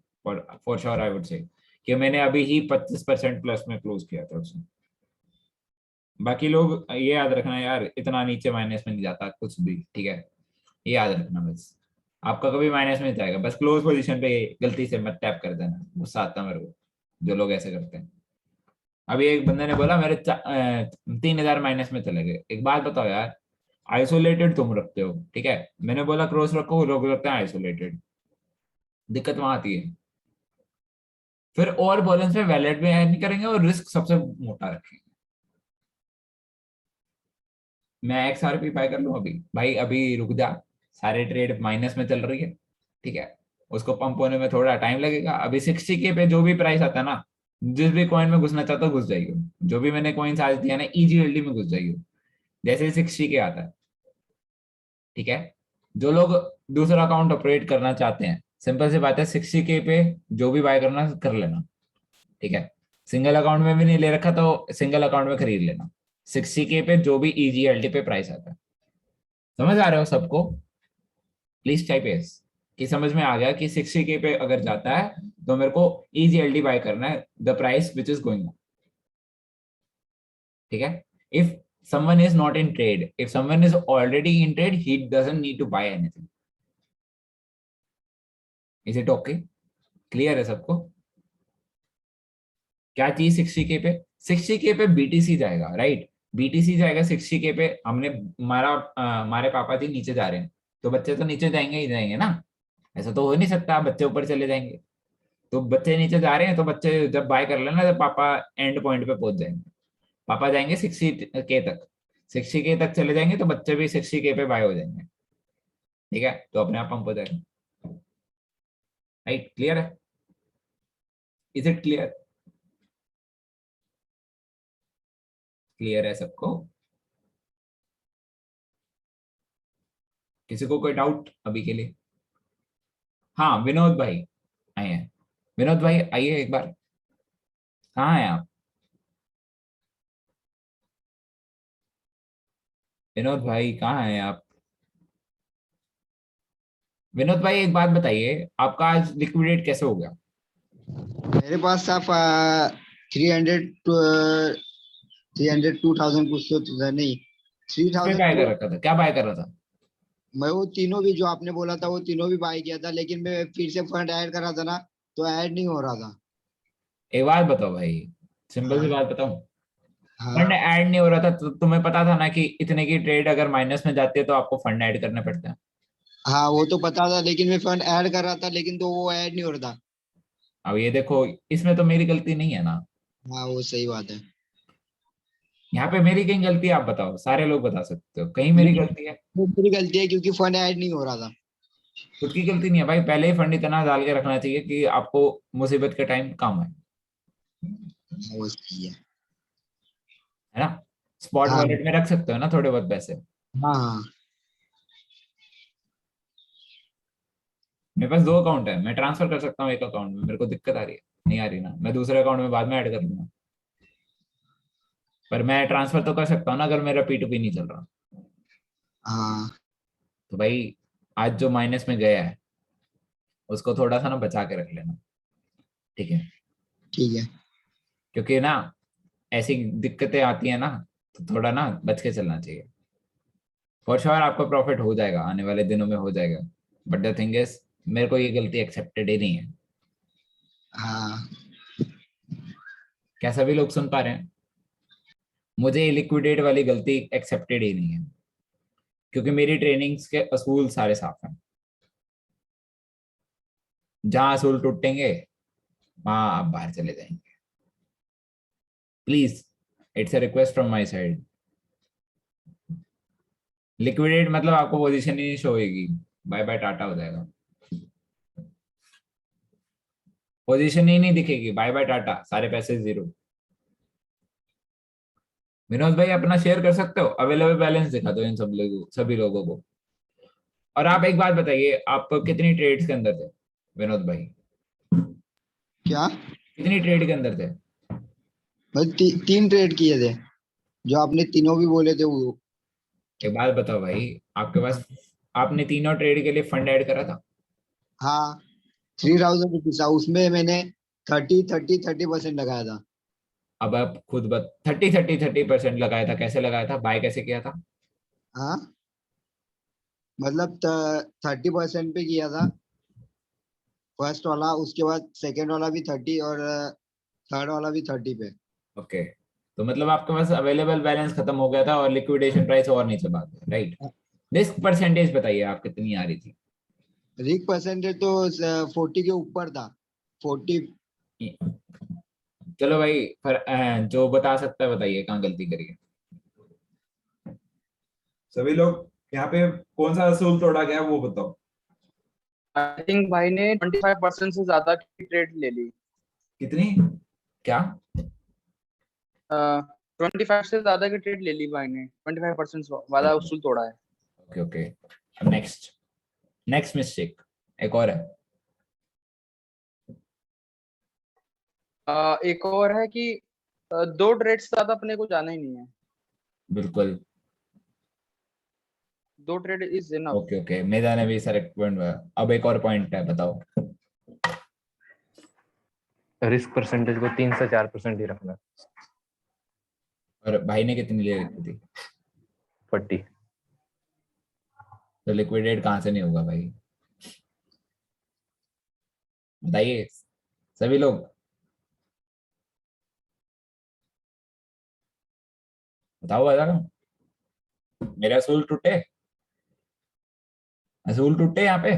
for sure I would say, कि मैंने अभी ही 25% प्लस में क्लोज किया था उसमें। बाकी लोग ये याद रखना यार, इतना नीचे माइनस में नहीं जाता कुछ भी। ठीक है, ये याद रखना बस, आपका कभी माइनस में जाएगा। बस क्लोज पोजीशन पे गलती से मत टैप कर देना, गुस्सा आता है मेरे को जो लोग ऐसे करते हैं। अभी एक बंदे ने बोला मेरे 3,000 माइनस में चले गए। एक बात बताओ यार, आइसोलेटेड तुम रखते हो, ठीक है, मैंने बोला क्रॉस रखो, वो लोग रखते हैं आइसोलेटेड, दिक्कत वहां आती है। फिर और बैलेंस में वैलेट में ऐड नहीं करेंगे और रिस्क सबसे मोटा रखेंगे। मैं XRP बाय कर लूं अभी भाई, अभी रुक जा, सारे ट्रेड माइनस में चल रही है, ठीक है, उसको पंप होने में थोड़ा टाइम लगेगा। अभी 60K पे जो भी प्राइस आता है ना, जिस भी कॉइन में घुसना चाहता हो घुस जाइए, जो भी मैंने कॉइन आज दिया ना EGLD में घुस जाइए जैसे 60K आता है, ठीक है। जो लोग दूसरा अकाउंट ऑपरेट करना चाहते हैं, सिंपल सी बात है, 60K पे जो भी बाय करना कर लेना, ठीक है। सिंगल अकाउंट में भी नहीं ले रखा तो सिंगल अकाउंट में खरीद लेना। 60K पे जो भी EGLD पे प्राइस आता है, समझ आ रहे हो सबको? प्लीज टाइप यस कि समझ में आ गया कि 60K पे अगर जाता है तो मेरे को EGLD बाय करना है, the price which is going, ठीक है। If someone is not in trade, if someone is already in trade, he doesn't need to buy anything. Is it okay? Clear है सबको? क्या चीज 60K पे? 60K पे BTC जाएगा, राइट? BTC जाएगा 60K पे। हमने हमारे पापा जी नीचे जा रहे हैं तो बच्चे तो नीचे जाएंगे ही जाएंगे ना, ऐसा तो हो नहीं सकता बच्चे ऊपर चले जाएंगे। तो बच्चे नीचे जा रहे हैं तो बच्चे जब बाय कर लेना, जब पापा एंड पॉइंट पे पहुंच जाएंगे, पापा जाएंगे 60K तक, 60K तक चले जाएंगे तो बच्चे भी 60K पे बाय हो जाएंगे, ठीक है, तो अपने आप पंप हो जाएगा, राइट? क्लियर है? Is it clear? क्लियर है सबको? किसी को कोई डाउट अभी के लिए? हाँ, विनोद भाई आए हैं। विनोद भाई आइए एक बार, कहाँ हैं आप? विनोद भाई कहाँ हैं आप? विनोद भाई एक बात बताइए, आपका आज लिक्विडेट कैसे हो गया? मेरे पास आप 300 300 2000 कुछ तो था, नहीं किसमें बाय 3000। कर रखा था? क्या बाय कर रहा था? मैं वो तीनों भी जो आपने बोला था वो तीनों भी बाय किया था, लेकिन मैं फिर से फंड ऐड कर रहा था ना, तो ऐड नहीं हो रहा था। एक बात बताओ भाई, सिंपल सी हाँ बात बताऊं, फंड हाँ ऐड नहीं हो रहा था तो तुम्हें पता था ना कि इतने की ट्रेड अगर माइनस में जाती है तो आपको फंड ऐड करने पड़ते हैं। हाँ, वो तो पता था, लेकिन मैं फंड ऐड कर रहा था, लेकिन तो वो ऐड नहीं हो रहा था। अब ये देखो, इसमें तो मेरी गलती नहीं है ना, हाँ, वो सही बात है। यहाँ पे मेरी कहीं गलती है? आप बताओ, सारे लोग बता सकते हो कहीं मेरी गलती है? वो मेरी गलती है क्योंकि फंड ऐड नहीं हो रहा था। खुद की गलती नहीं है भाई, पहले ही फंड इतना डाल के रखना चाहिए कि आपको मुसीबत के टाइम काम आए, हाँ, वो सही है। है ना? स्पॉट हाँ वॉलेट में रख सकते हो ना थोड़े बहुत पैसे। हाँ हाँ। मेरे पास 2 अकाउंट है, मैं ट्रांसफर कर सकता हूँ एक अकाउंट में, मेरे को दिक्कत आ रही है? नहीं आ रही ना, मैं दूसरे अकाउंट में बाद में ऐड कर लूंगा, पर मैं ट्रांसफर तो कर सकता हूँ ना अगर मेरा P2P नहीं चल रहा। हाँ तो भाई आज जो माइनस में गया है उसको थोड़ा सा ना बचा के रख लेना, ठीक है? ठीक है। क्योंकि ना ऐसी दिक्कतें आती है ना, तो थोड़ा ना बच के चलना चाहिए। फॉर श्योर आपका प्रॉफिट हो जाएगा, आने वाले दिनों में हो जाएगा, बट द थिंग इज मेरे को ये गलती एक्सेप्टेड ही नहीं है। हाँ क्या सभी लोग सुन पा रहे हैं? मुझे लिक्विडेट वाली गलती एक्सेप्टेड ही नहीं है, क्योंकि मेरी ट्रेनिंग्स के असूल सारे साफ हैं। जहां असूल टूटेंगे वहां आप बाहर चले जाएंगे। Please, it's a request from my side. Liquidate मतलब आपको पोजीशन ही नहीं शो होगी, बाय बाय टाटा हो जाएगा, पोजीशन ही नहीं दिखेगी, बाय बाय टाटा, सारे पैसे जीरो। विनोद भाई अपना शेयर कर सकते हो, अवेलेबल बैलेंस दिखा दो इन सब लोगों, सभी लोगों को। और आप एक बात बताइए, आप कितनी ट्रेड्स के अंदर थे विनोद भाई? क्या? कितनी ट्रेड के अंदर थे? बस 3 ट्रेड किए थे, जो आपने तीनों भी बोले थे वो। एक बात बताओ भाई, आपके पास, आपने तीनों ट्रेड के लिए फंड ऐड करा था? हाँ, 3000 रुपीज था, उसमें मैंने 30% लगाया था। अब आप खुद 30% लगाया था, कैसे लगाया था, बाय कैसे किया था? हाँ, मतलब 30% पे किया था फर्स्ट वाला, उसके बाद सेकंड वाला भी 30 और थर्ड वाला भी 30 पे। ओके, तो मतलब आपके पास अवेलेबल बैलेंस खत्म हो गया था और लिक्विडेशन प्राइस और नीचे भाग गया, राइट? रिस्क परसेंटेज बताइए आप कितनी आ रही थी? रिस्क परसेंटेज तो 40 के ऊपर था, 40। चलो भाई, जो बता सकता है बताइए कहाँ गलती करी है। सभी लोग यहाँ पे कौन सा असूल तोड़ा गया वो बताओ। आई थिंक भाई ने 25% से ज्यादा की ट्रेड ले ली। कितनी? क्या? 25 से ज्यादा की ट्रेड ले ली भाई ने, 25% वाला उसूल तोड़ा है। ओके ओके, अब नेक्स्ट, नेक्स्ट मिस्टेक एक और है। एक और है कि 2 ट्रेड से ज्यादा अपने को जाना ही नहीं है, बिल्कुल, 2 trade is enough. Okay okay, मेरा ने भी सर पॉइंट। अब एक और पॉइंट है, बताओ। रिस्क परसेंटेज को 3 से 4% ही रखना। और भाई ने कितनी ले रखी थी? 40। तो लिक्विडेट कहाँ से नहीं होगा भाई, बताइए सभी लोग। बताओ बताओ, मेरे असूल टूटे, असूल टूटे यहाँ पे।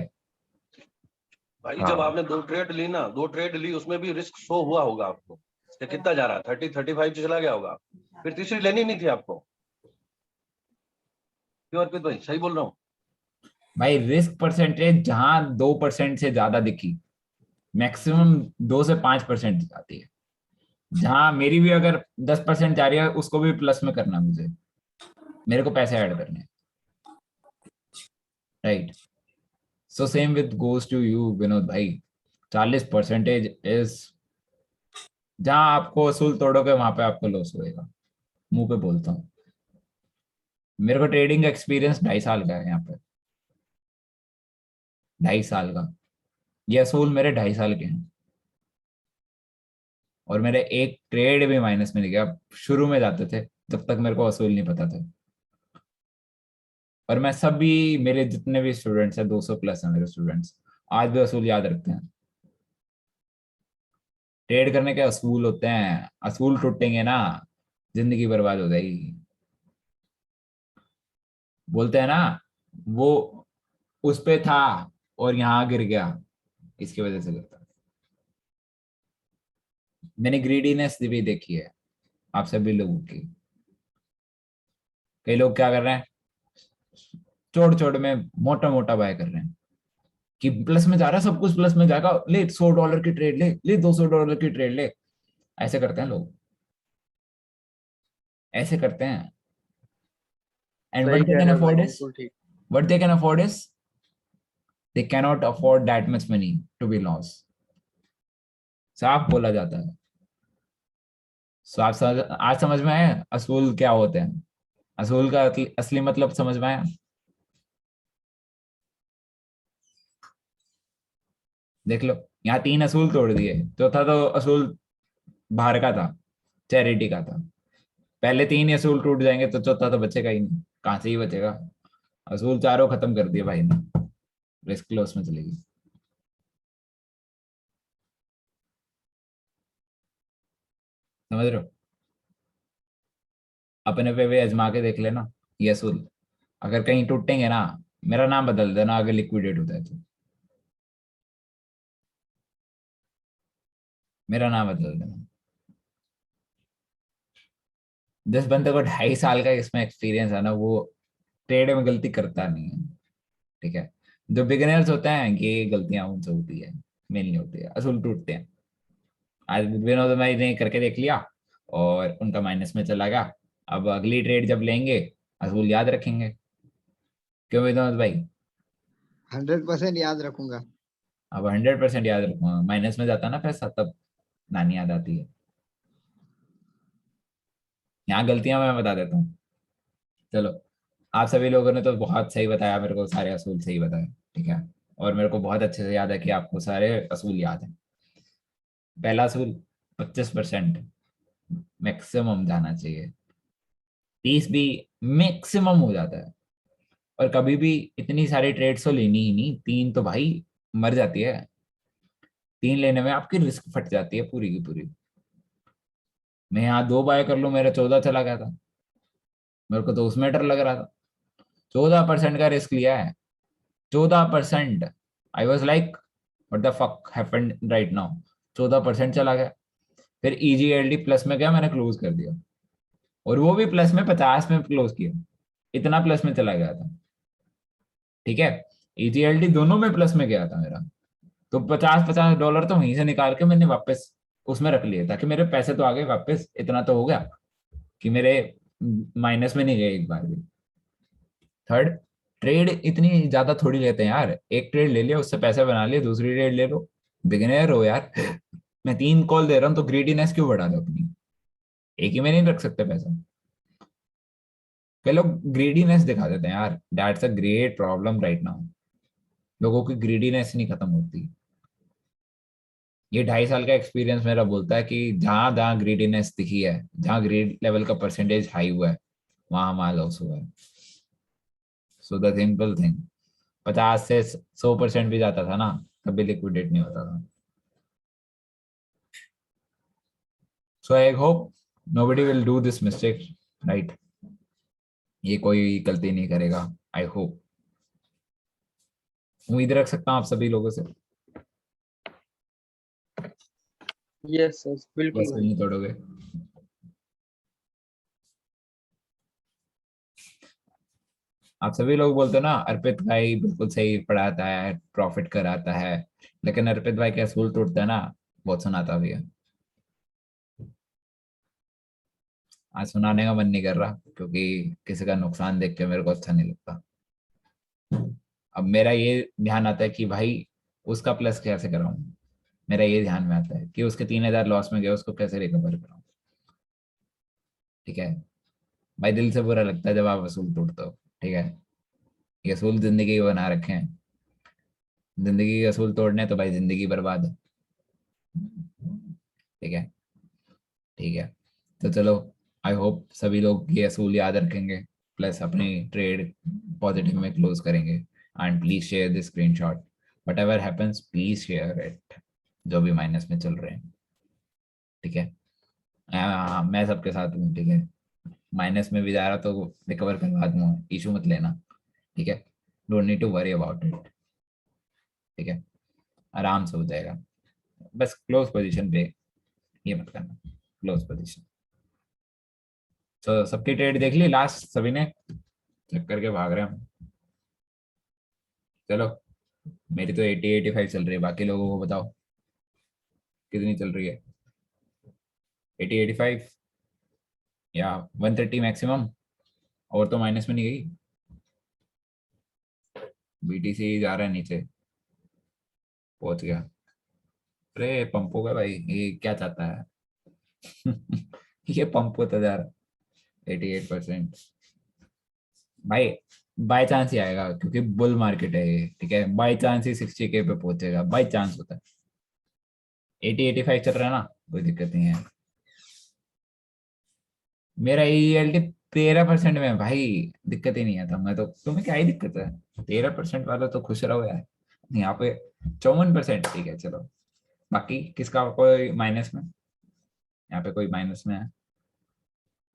भाई हाँ। जब आपने 2 ट्रेड ली ना, 2 ट्रेड ली, उसमें भी रिस्क शो हुआ होगा आपको कि कितना जा रहा है, 30-35 चला गया होगा, फिर तीसरी लेनी नहीं थी आपको। क्यों अर्पित भाई, सही बोल रहा हूँ? भाई रिस्क परसेंटेज जहां 2% से ज्यादा दिखी, मैक्सिमम 2 से 5% जाती है। जहां मेरी भी अगर 10% जा रही है उसको भी प्लस में करना, मुझे, मेरे को पैसे ऐड करने, right? So same with goes to you Vinod भाई। 40% इज, जहां आपको असूल तोड़ोगे वहां पे आपको लॉस होएगा, मुंह पे बोलता हूँ। मेरे को ट्रेडिंग एक्सपीरियंस 2.5 साल का है यहाँ पे, 2.5 साल का। ये असूल मेरे 2.5 साल के हैं और मेरे एक ट्रेड भी माइनस में नहीं गया। शुरू में जाते थे जब तक मेरे को असूल नहीं पता था। और मैं सभी, मेरे जितने भी स्टूडेंट्स हैं, 200 प्लस हैं मेरे स्टूडेंट्स, आज भी असूल याद रखते हैं। ट्रेड करने के असूल होते हैं, असूल टूटेंगे ना जिंदगी बर्बाद हो जाएगी। बोलते हैं ना, वो उस पे था और यहाँ गिर गया, इसकी वजह से गिरता। मैंने ग्रीडीनेस भी देखी है आप सभी लोगों की। कई लोग क्या कर रहे हैं, चोट चोट में मोटा मोटा बाय कर रहे हैं कि प्लस में जा रहा है, सब कुछ प्लस में जाएगा, ले $100 की ट्रेड ले, ले $200 की ट्रेड ले। ऐसे करते हैं लोग, ऐसे करते हैं। एंड सही व्हाट दे कह कैन रहे हो भाई, अफोर्ड इज, बिल्कुल ठीक। What they can afford is, they cannot afford that much money to be loss. साफ बोला जाता है। सो आप समझ, आज समझ में आया असूल क्या होते हैं, असूल का असली मतलब समझ में आया? देख लो, यहाँ 3 असूल तोड़ दिए, चौथा तो असूल बाहर का था, चैरिटी का था। पहले 3 ही असूल टूट जाएंगे तो चौथा तो बचेगा ही नहीं, कहाँ से ही बचेगा? असूल चारों खत्म कर दिए भाई ने, रिस्क लॉस में चलेगी। समझ रहे हो? अपने पे भी आजमा के देख लेना ये असूल, अगर कहीं टूटेंगे ना, मेरा नाम बदल देना अगर लिक्विडेट होता है तो, मेरा नाम बदल देना। जिस बंदे को 2.5 साल का इसमें एक्सपीरियंस है ना, वो ट्रेड में गलती करता नहीं है, ठीक है? जो बिगिनर्स होते हैं ये गलतियां उनसे होती है, मेन नहीं होती है, असूल टूटते हैं। आज विनोद भाई ने करके देख लिया और उनका माइनस में चला गया। अब अगली ट्रेड जब लेंगे असूल याद रखेंगे, क्यों विनोद भाई? 100% याद रखूंगा। अब 100% याद रखूंगा, माइनस में जाता ना पैसा तब नानी याद आती है। यहाँ गलतियां मैं बता देता हूँ। चलो, आप सभी लोगों ने तो बहुत सही बताया मेरे को, सारे असूल सही बताए, ठीक है? और मेरे को बहुत अच्छे से याद है कि आपको सारे असूल याद है। पहला असूल 25% मैक्सिमम जाना चाहिए, 30 भी मैक्सिमम हो जाता है। और कभी भी इतनी सारी ट्रेड्स तो लेनी ही नहीं, 3 तो भाई मर जाती है, 3 लेने में आपकी रिस्क फट जाती है पूरी की पूरी। मैं यहाँ 2 बाय कर लूं, मेरा 14 चला गया था, मेरे को तो उसमें डर लग रहा था। 14% का रिस्क लिया है, 14%। I was like what the fuck happened right now. 14% चला गया। फिर EGLD प्लस में गया, मैंने क्लोज कर दिया, और वो भी प्लस में 50 में क्लोज किया, इतना प्लस में चला गया था। ठीक है, EGLD दोनों में प्लस में गया था मेरा, तो $50 तो वहीं से निकाल के मैंने वापस उसमें रख लिए, ताकि मेरे पैसे तो आ गए वापस, इतना तो हो गया कि मेरे माइनस में नहीं गए एक बार भी। थर्ड, ट्रेड इतनी ज्यादा थोड़ी लेते हैं यार, एक ट्रेड ले लिया उससे पैसे बना लिए, दूसरी ट्रेड ले लो, बिगिनर हो यार। मैं 3 कॉल दे रहा हूँ तो ग्रीडीनेस क्यों बढ़ा दो अपनी, एक ही में नहीं रख सकते पैसा। कई लोग ग्रीडीनेस दिखा देते हैं यार, that's a great problem right now. लोगों की ग्रीडीनेस नहीं खत्म होती। ये 2.5 साल का एक्सपीरियंस मेरा बोलता है कि जहां जहां ग्रीडीनेस दिखी है, जहां ग्रीड लेवल का परसेंटेज हाई हुआ है, वहां माल लॉस हुआ है। सो द सिंपल थिंग, 50 से 100% भी जाता था ना, तब भी लिक्विडेट नहीं होता था। So I hope nobody will do this mistake, right? ये कोई गलती नहीं करेगा, आई होप। उम्मीद रख सकता हूँ आप सभी लोगों से, यस यस बिल्कुल बस भाई। नहीं तोड़ोगे। आप सभी लोग बोलते हो ना अर्पित भाई बिल्कुल सही पढ़ाता है, प्रॉफिट कराता है, लेकिन अर्पित भाई का असूल टूटता है ना, बहुत सुनाता भी है। आज सुनाने का मन नहीं कर रहा, क्योंकि किसी का नुकसान देख के मेरे को अच्छा नहीं लगता। अब मेरा ये ध्यान आता है कि भाई उसका प्लस कैसे कराऊं, मेरा ये ध्यान में आता है कि उसके 3,000 लॉस में गया, उसको कैसे रिकवर कराऊं। ठीक है भाई, दिल से बुरा लगता है जब आप असूल तोड़ते हो। ठीक है, ये असूल जिंदगी के बना रखे हैं, जिंदगी के असूल तोड़ने तो भाई जिंदगी बर्बाद है। ठीक है, ठीक है, तो चलो, आई होप सभी लोग ये असूल याद रखेंगे, प्लस अपनी ट्रेड पॉजिटिव में क्लोज करेंगे। And please share this screenshot, what ever happens please share it, जो भी माइनस में चल रहे हैं। ठीक है, मैं सबके साथ हूँ। ठीक है, माइनस में भी जा रहा तो रिकवर करवा दूंगा, इशू मत लेना। ठीक है, don't need to worry about it. ठीक है, आराम से हो जाएगा, बस क्लोज पोजीशन पे ये मत करना, क्लोज पोजीशन। तो सबकी ट्रेड देख ली लास्ट, सभी ने चेक करके भाग रहे हैं हम। चलो, मेरी तो 80-85 चल रही है, बाकी लोगों को बताओ कितनी चल रही है। 80-85 या 130 मैक्सिमम, और तो माइनस में नहीं गई। BTC जा रहा है नीचे, पहुंच गया। अरे पंप हो गया भाई, ये क्या चाहता है? ये पंप होता जा रहा है 88%। भाई बाय चांस ही आएगा, क्योंकि बुल मार्केट है ये। ठीक है, बाय चांस ही 60K पे पहुंचेगा, बाय चांस होता है। 80-85 चल रहा है ना, कोई दिक्कत नहीं है। मेरा ELT 13% में है भाई, दिक्कत ही नहीं आता। मैं तो, तुम्हें क्या ही दिक्कत है? 13% वाला तो खुश रहो यार, यहाँ पे 54%। ठीक है चलो, बाकी किसका कोई माइनस में? यहाँ पे कोई माइनस में है?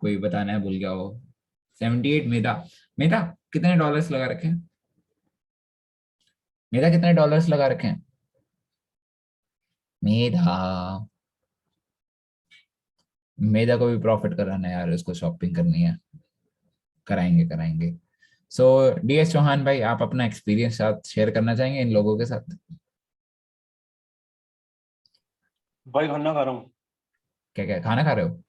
कोई बताना है, भूल गया हो। 78 मेधा, मेधा कितने डॉलर्स लगा रखे हैं? मेधा कितने डॉलर्स लगा रखे हैं? मेधा, मेधा को भी प्रॉफिट कराना है यार, उसको शॉपिंग करनी है, कराएंगे कराएंगे। सो DS चौहान भाई, आप अपना एक्सपीरियंस साथ शेयर करना चाहेंगे इन लोगों के साथ? भाई खाना खा रहा हूँ। क्या क्या खाना खा रहे हो?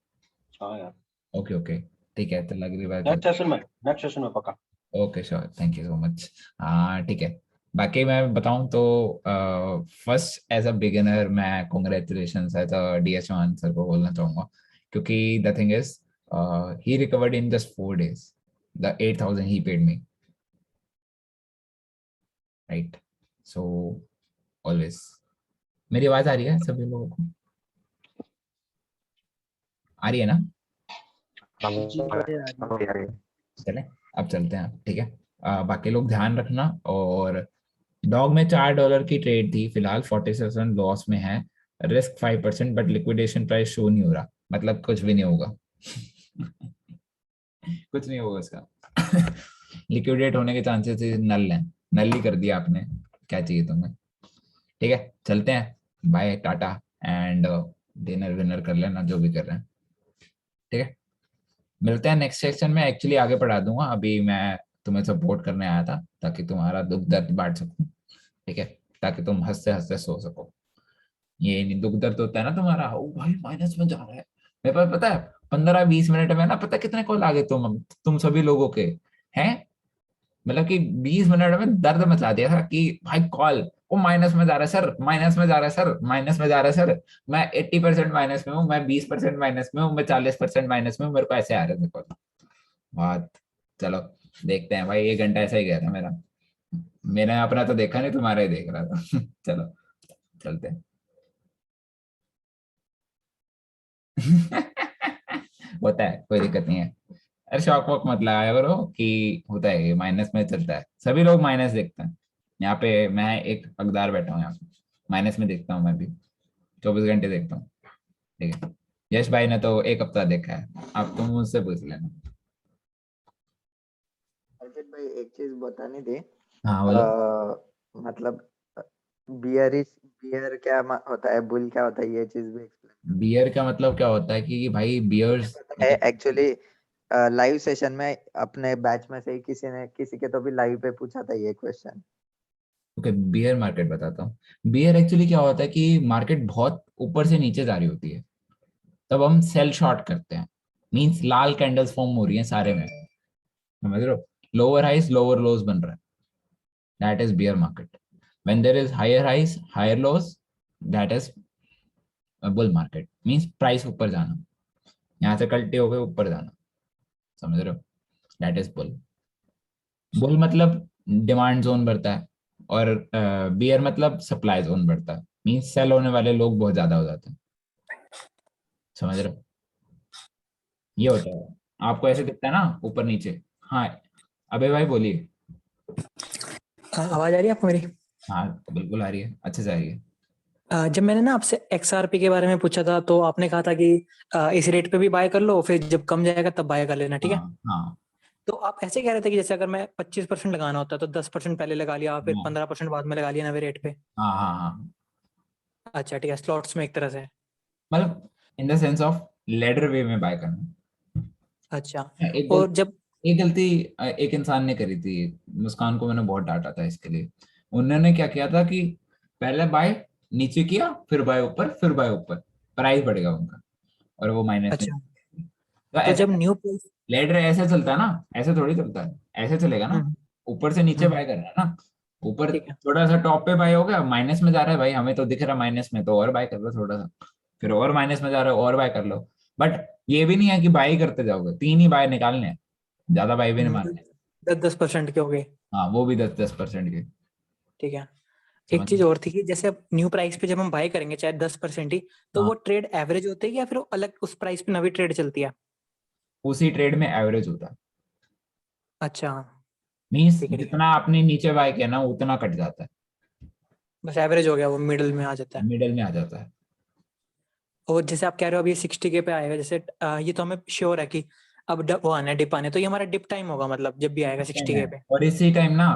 हाँ यार, ओके ओके, ठीक है, तो अगली बार नेक्स्ट सेशन में पक्का। Okay sure, thank you so much. हाँ ठीक है, बाकी मैं बताऊं तो फर्स्ट एज अ बिगिनर मैं congratulation as a DS Chauhan sir को बोलना चाहूंगा, क्योंकि the thing is he recovered in just 4 days the 8,000 he paid me, right? So always, मेरी आवाज आ रही है सभी लोगों को? आ रही है ना? जी भाई आ रही है। चले, अब चलते हैं, ठीक है। बाकी लोग ध्यान रखना। और डॉग में $4 की ट्रेड थी, फिलहाल 40% लॉस में है, risk 5%, but liquidation price show नहीं हो रहा, मतलब कुछ भी नहीं होगा। कुछ नहीं होगा इसका। लिक्विडेट होने के चांसेस नल हैं, नल ही कर दिया आपने, क्या चाहिए तुम्हें। ठीक है, चलते हैं, bye tata, and dinner winner कर लेना जो भी कर रहे हैं। ठीक है, मिलते हैं नेक्स्ट सेक्शन में। एक्चुअली आगे पढ़ा दूंगा, अभी मैं तुम्हें सपोर्ट करने आया था ताकि तुम्हारा दुख दर्द बांट सकूं। ठीक है, ताकि तुम हंसते हंसते सो सको। ये नहीं दुख दर्द होता है ना तुम्हारा, ओ भाई माइनस में जा रहा है, मेरे पास पता है 15-20 मिनट में ना, पता है कितने कॉल आ गए तुम सभी लोगों के हैं, मतलब कि 20 मिनट में दर्द मचा दिया था कि भाई कॉल, वो माइनस में जा रहा है सर, माइनस में जा रहा है सर, माइनस में जा रहा है सर, मैं 80% माइनस में हूँ, मैं 20% माइनस में हूँ, मैं 40% माइनस में हूँ, मेरे को ऐसे आ रहे थे कॉल। बात, चलो देखते हैं भाई, 1 घंटा ऐसा ही गया था मेरा। मैंने अपना तो देखा नहीं, तुम्हारा ही देख रहा था। चलो चलते हैं। होता है, कोई दिक्कत नहीं है। अरे शौक वॉक मत लगाया करो कि होता है, माइनस में चलता है, सभी लोग माइनस देखते हैं। यहाँ पे मैं एक हकदार बैठा हूँ, यहाँ पे माइनस में देखता हूँ, मैं भी 24 घंटे देखता हूँ। ठीक है, यश भाई ने तो 1 हफ्ता देखा है, अब तुम मुझसे पूछ लेना। अर्पित भाई एक चीज बतानी थी। हाँ बोलो। मतलब बियर क्या होता है, बुल क्या होता है, ये चीज भी एक्सप्लेन बियर का मतलब क्या होता है कि भाई बियर्स, है। एक्चुअली लाइव सेशन में अपने बैच में से ही किसी के तो भी लाइव पे पूछा था ये क्वेश्चन। ओके, बियर मार्केट बताता हूँ। बियर एक्चुअली क्या होता है कि मार्केट बहुत ऊपर से नीचे जा रही होती है, तब हम सेल शॉर्ट करते हैं, मींस लाल कैंडल्स फॉर्म हो रही हैं सारे में, समझ रहे हो, लोअर हाइस लोअर लोज बन रहा है, that is bear market. When there is higher highs higher lows, that is bull market, means price ऊपर जाना, यहाँ से कल्टी हो गए ऊपर जाना, समझ रहे हो, दैट इज बुल। बुल मतलब डिमांड जोन बढ़ता है, और बियर मतलब सप्लाई जोन बढ़ता है, मींस सेल होने वाले लोग बहुत ज्यादा हो जाते हैं, समझ रहे हो, ये होता है। आपको ऐसे दिखता है ना ऊपर नीचे। हाँ, अबे भाई बोलिए। आवाज आ रही है आपको मेरी? हाँ बिल्कुल आ रही है, अच्छे से आ रही है। जब मैंने ना आपसे XRP के बारे में पूछा था तो आपने कहा था कि इस रेट पे भी बाय कर लो, फिर जब कम जाएगा तब बाय कर लेना, ठीक है? हाँ हाँ तो आप ऐसे कह रहे थे कि जैसे अगर मैं 25% लगाना होता है तो 10% पहले लगा लिया, फिर हाँ 15% बाद में लगा लिया नवे रेट पे। हाँ हाँ हाँ, अच्छा ठीक है, स्लॉट्स में एक तरह से। मतलब in the sense of ladder way में बाय करना। अच्छा, एक और गलती, जब एक गलती एक इंसान ने करी थी, मुस्कान को मैंने बहुत डांटा था इसके लिए। उन्होंने क्या किया था कि पहले बाय नीचे किया, फिर बाय ऊपर, फिर बाय ऊपर, प्राइस बढ़ेगा उनका, और वो माइनस में। अच्छा, तो तो ऐसा जब न्यू प्राइस। लेडर ऐसे चलता है ना, ऐसे थोड़ी चलता है, ऐसे चलेगा ना, हम्म ऊपर से नीचे हम्म, बाय करना है ना। ऊपर ठीक है। थोड़ा सा टॉप पे बाय हो गया, माइनस में जा रहा है भाई, हमें तो दिख रहा है माइनस में, तो और बाय कर लो थोड़ा सा, फिर और माइनस में जा रहा है और बाय कर लो। बट ये भी नहीं है कि बाय करते जाओगे, 3 ही बाय निकालने हैं, ज्यादा बाय भी नहीं मारने। 10% के हो गए। हाँ, वो भी 10% के। ठीक है, एक समझ। चीज और थी कि जैसे अब न्यू प्राइस पे जब हम बाय करेंगे चाहे 10% ही, तो हाँ, वो ट्रेड एवरेज होते हैं या फिर वो अलग उस प्राइस पे नवी ट्रेड चलती है? उसी ट्रेड में एवरेज होता है, अच्छा मीन्स ठीक है ठीक है, जितना आपने नीचे बाय किया ना उतना कट जाता है, बस एवरेज हो गया, वो मिडिल में आ जाता है। मिडल में आ जाता है। और जैसे आप कह रहे हो अभी 60K पे आएगा, जैसे ये तो हमें श्योर है कि अब वो आना है, डिप आने, तो ये हमारा डिप टाइम होगा, मतलब जब भी आएगा इस टाइम 60K है, पे। और इसी टाइम ना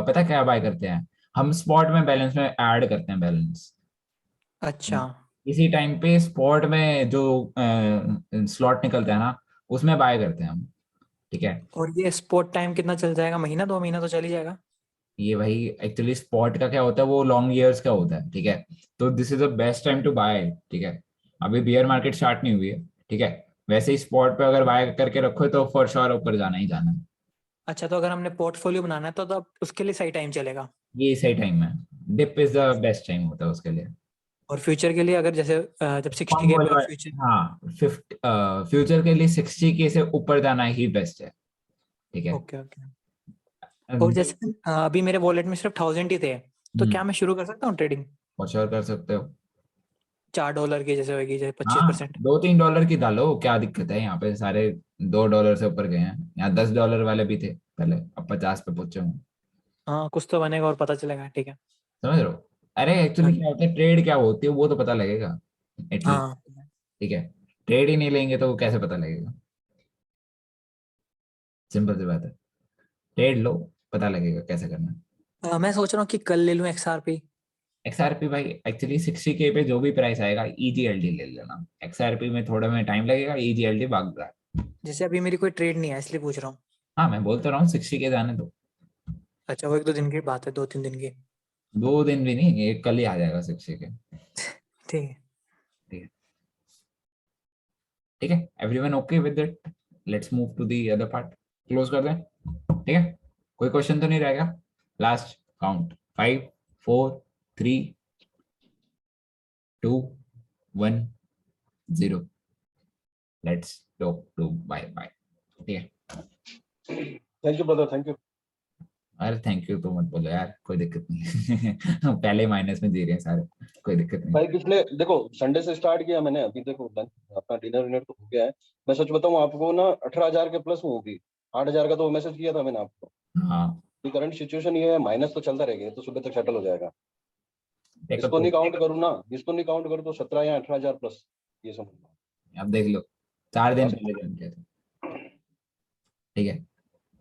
पता क्या बाय करते हैं, हम स्पॉट में बैलेंस में ऐड करते हैं बैलेंस। अच्छा, इसी टाइम पे स्पॉट में जो स्लॉट निकलता है ना, उसमें बाय करते हैं हम। ठीक है, और ये स्पॉट टाइम कितना चल जाएगा, महीना 2 महीना तो चल ही जाएगा? ये भाई एक्चुअली स्पॉट का क्या होता है, वो लॉन्ग ईयर्स का होता है। ठीक है, तो this is the best time to buy. ठीक है, अभी बियर मार्केट स्टार्ट नहीं हुई है। ठीक है, वैसे ही स्पॉट पे अगर बाय करके रखो तो फॉर श्योर ऊपर जाना ही जाना है। अच्छा, तो अगर हमने पोर्टफोलियो बनाना है तो अब उसके लिए सही टाइम चलेगा। ये सही टाइम है, dip is the best time होता है उसके लिए। और फ्यूचर के लिए अगर जैसे जब कम 60K पे वाले हो फ्यूचर। हाँ, 50 फ्यूचर के लिए 60K से ऊपर जाना ही बेस्ट है। ठीक है। Okay okay. और जैसे अभी मेरे वॉलेट में सिर्फ 1000 ही थे, तो क्या मैं शुरू कर सकता हूँ ट्रेडिंग? फॉर श्योर कर सकते हो। $4 की जैसे होगी, जैसे हाँ 25%। $2-3 की डालो, क्या दिक्कत है? यहाँ पे सारे $2 से ऊपर गए हैं, यहाँ $10 वाले भी थे पहले, अब 50 पे पहुंचे हूँ। हाँ कुछ तो बनेगा और पता चलेगा, ठीक है। समझ रहे हो? अरे एक्चुअली क्या होता है, ट्रेड क्या होती है वो तो पता लगेगा एटलीस्ट। हाँ ठीक है, ट्रेड ही नहीं लेंगे तो कैसे पता लगेगा? सिंपल सी बात है, ट्रेड लो, पता लगेगा कैसे करना है। मैं सोच रहा हूँ कि कल ले लूँ XRP। XRP भाई एक्चुअली 60K पे जो भी प्राइस आएगा EGLD ले लेना, XRP में थोड़ा में टाइम लगेगा, EGLD भाग रहा है। जैसे अभी मेरी कोई ट्रेड नहीं है इसलिए पूछ रहा हूँ। हाँ मैं बोलता रहा हूँ 60K जाने दो। अच्छा वो 1-2 दिन की बात है, 2-3 दिन की। 2 दिन भी नहीं, एक कल ही आ जाएगा 60K। ठीक है। ठीक है, ठीक है, everyone okay with it? Let's move to the other part, close कर दें? ठीक है, कोई क्वेश्चन तो नहीं रहेगा? Last count, 5 4 3 2 1 0। Let's talk to bye bye. ठीक है, thank you brother, thank you. अरे थैंक यू तो मत बोलो यार, कोई दिक्कत नहीं है। पहले माइनस में दे रहे हैं सारे, कोई दिक्कत नहीं। भाई पिछले देखो संडे से स्टार्ट किया मैंने, अभी देखो अपना डिनर विनर तो हो गया है। मैं सच बताऊं आपको ना, 18,000 के प्लस में होगी। 8,000 का तो मैसेज किया था मैंने आपको। हाँ करंट सिचुएशन ये है, माइनस तो चलता रहेगा, ये तो सुबह तक सेटल हो जाएगा। देखो इसको तो, नहीं काउंट करूँ ना, इसको नहीं काउंट करूँ तो 17 या 18,000 प्लस, ये समझ लो। अब देख लो 4 दिन पहले जॉइन किया था। ठीक है,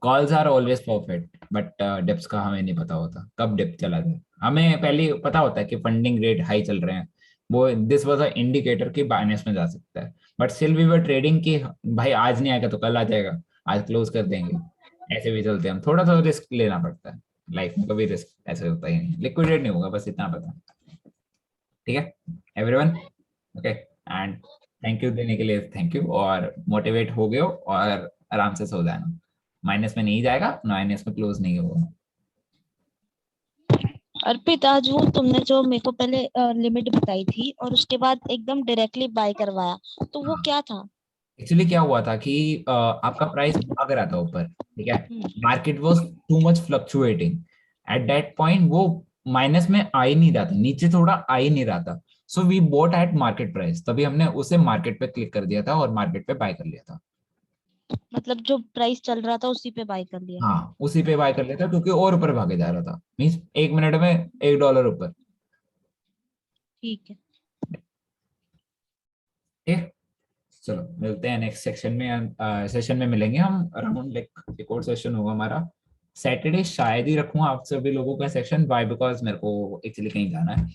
calls are always perfect but dips का हमें नहीं पता होता कब डिप चला जाए। हमें पहले ही पता होता है कि फंडिंग रेट हाई चल रहे हैं, वो दिस वाज अ इंडिकेटर कि बाइनेंस में जा सकता है। But still we were trading कि भाई आज नहीं आएगा तो कल आ जाएगा, आज क्लोज कर देंगे, ऐसे भी चलते हैं हम। थोड़ा सा रिस्क लेना पड़ता है लाइफ में, कभी रिस्क ऐसे होता ही नहीं, लिक्विडेट नहीं होगा, बस इतना पता। ठीक है everyone, okay and thank you देने के लिए, थैंक यू। और मोटिवेट हो गए हो और आराम से सो जाना, माइनस में नहीं जाएगा, माइनस में क्लोज नहीं होगा। अर्पित आज वो तुमने जो मेरे को पहले लिमिट बताई थी और उसके बाद एकदम डायरेक्टली बाय करवाया, तो वो क्या था? एक्चुअली क्या हुआ था कि आपका प्राइस भाग रहा था ऊपर, ठीक है, hmm, market was too much fluctuating at that point, वो माइनस में आ ही नहीं रहा था, नीचे थोड़ा आ ही नहीं रहा था। So we bought at market price, तभी हमने उसे मार्केट पे क्लिक कर दिया था और मार्केट पे बाय कर लिया था। मतलब जो प्राइस चल रहा था उसी पे बाय कर लिया। हाँ उसी पे बाय कर लिया था, क्योंकि और ऊपर भागे जा रहा था, मीन्स 1 मिनट में $1 ऊपर। ठीक है। ठीक, चलो मिलते हैं नेक्स्ट सेशन में मिलेंगे हम अराउंड, लाइक एक और सेशन होगा हमारा सैटरडे, शायद ही रखूँ आप सभी लोगों का सेशन, बाय बिकॉज मेरे को एक्चुअली कहीं जाना है।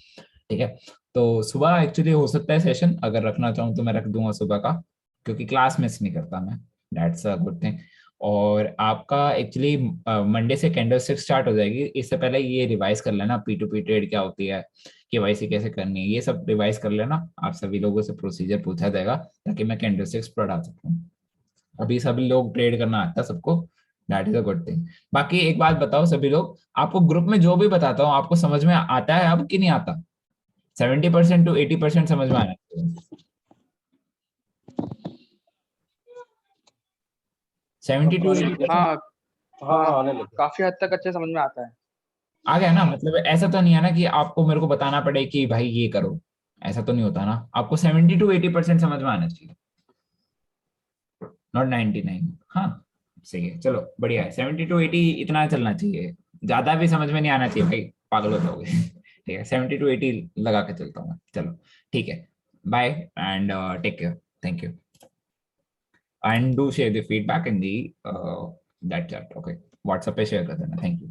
ठीक है, तो सुबह एक्चुअली हो सकता है सेशन, अगर रखना चाहूँ तो मैं रख दूंगा सुबह का, क्योंकि क्लास मिस नहीं करता मैं, दैट्स अ गुड थिंग। और आपका एक्चुअली मंडे से कैंडलस्टिक स्टार्ट हो जाएगी, इससे पहले ये रिवाइज कर लेना P2P ट्रेड क्या होती है, KYC कैसे करनी है, ये सब रिवाइज कर लेना। आप सभी लोगों से प्रोसीजर पूछा जाएगा ताकि मैं कैंडलस्टिक्स पढ़ा सकूं। अभी सभी लोग ट्रेड करना आता है सबको, that is a good thing. बाकी एक बात बताओ सभी लोग, आपको ग्रुप में जो भी बताता हूँ आपको समझ में आता है अब कि नहीं आता? 70% to 80% समझ में आना चाहिए। 70 to 80% हाँ हाँ हाँ, आने लगे। काफी हद तक अच्छे समझ में आता है। आ गया ना? मतलब ऐसा तो नहीं है ना कि आपको मेरे को बताना पड़े कि भाई ये करो, ऐसा तो नहीं होता ना, आपको 70 to 80% समझ में आना चाहिए, नॉट 99। हाँ सही है, चलो बढ़िया है, 70 to 80 इतना चलना चाहिए, ज्यादा भी समझ में नहीं आना चाहिए भाई, पागल हो जाओगे। ठीक है, 70 to 80 लगा के चलता हूँ मैं, चलो ठीक है, bye and take care, thank you and do share the feedback in the that chat, okay, WhatsApp पे शेयर कर देना, थैंक यू।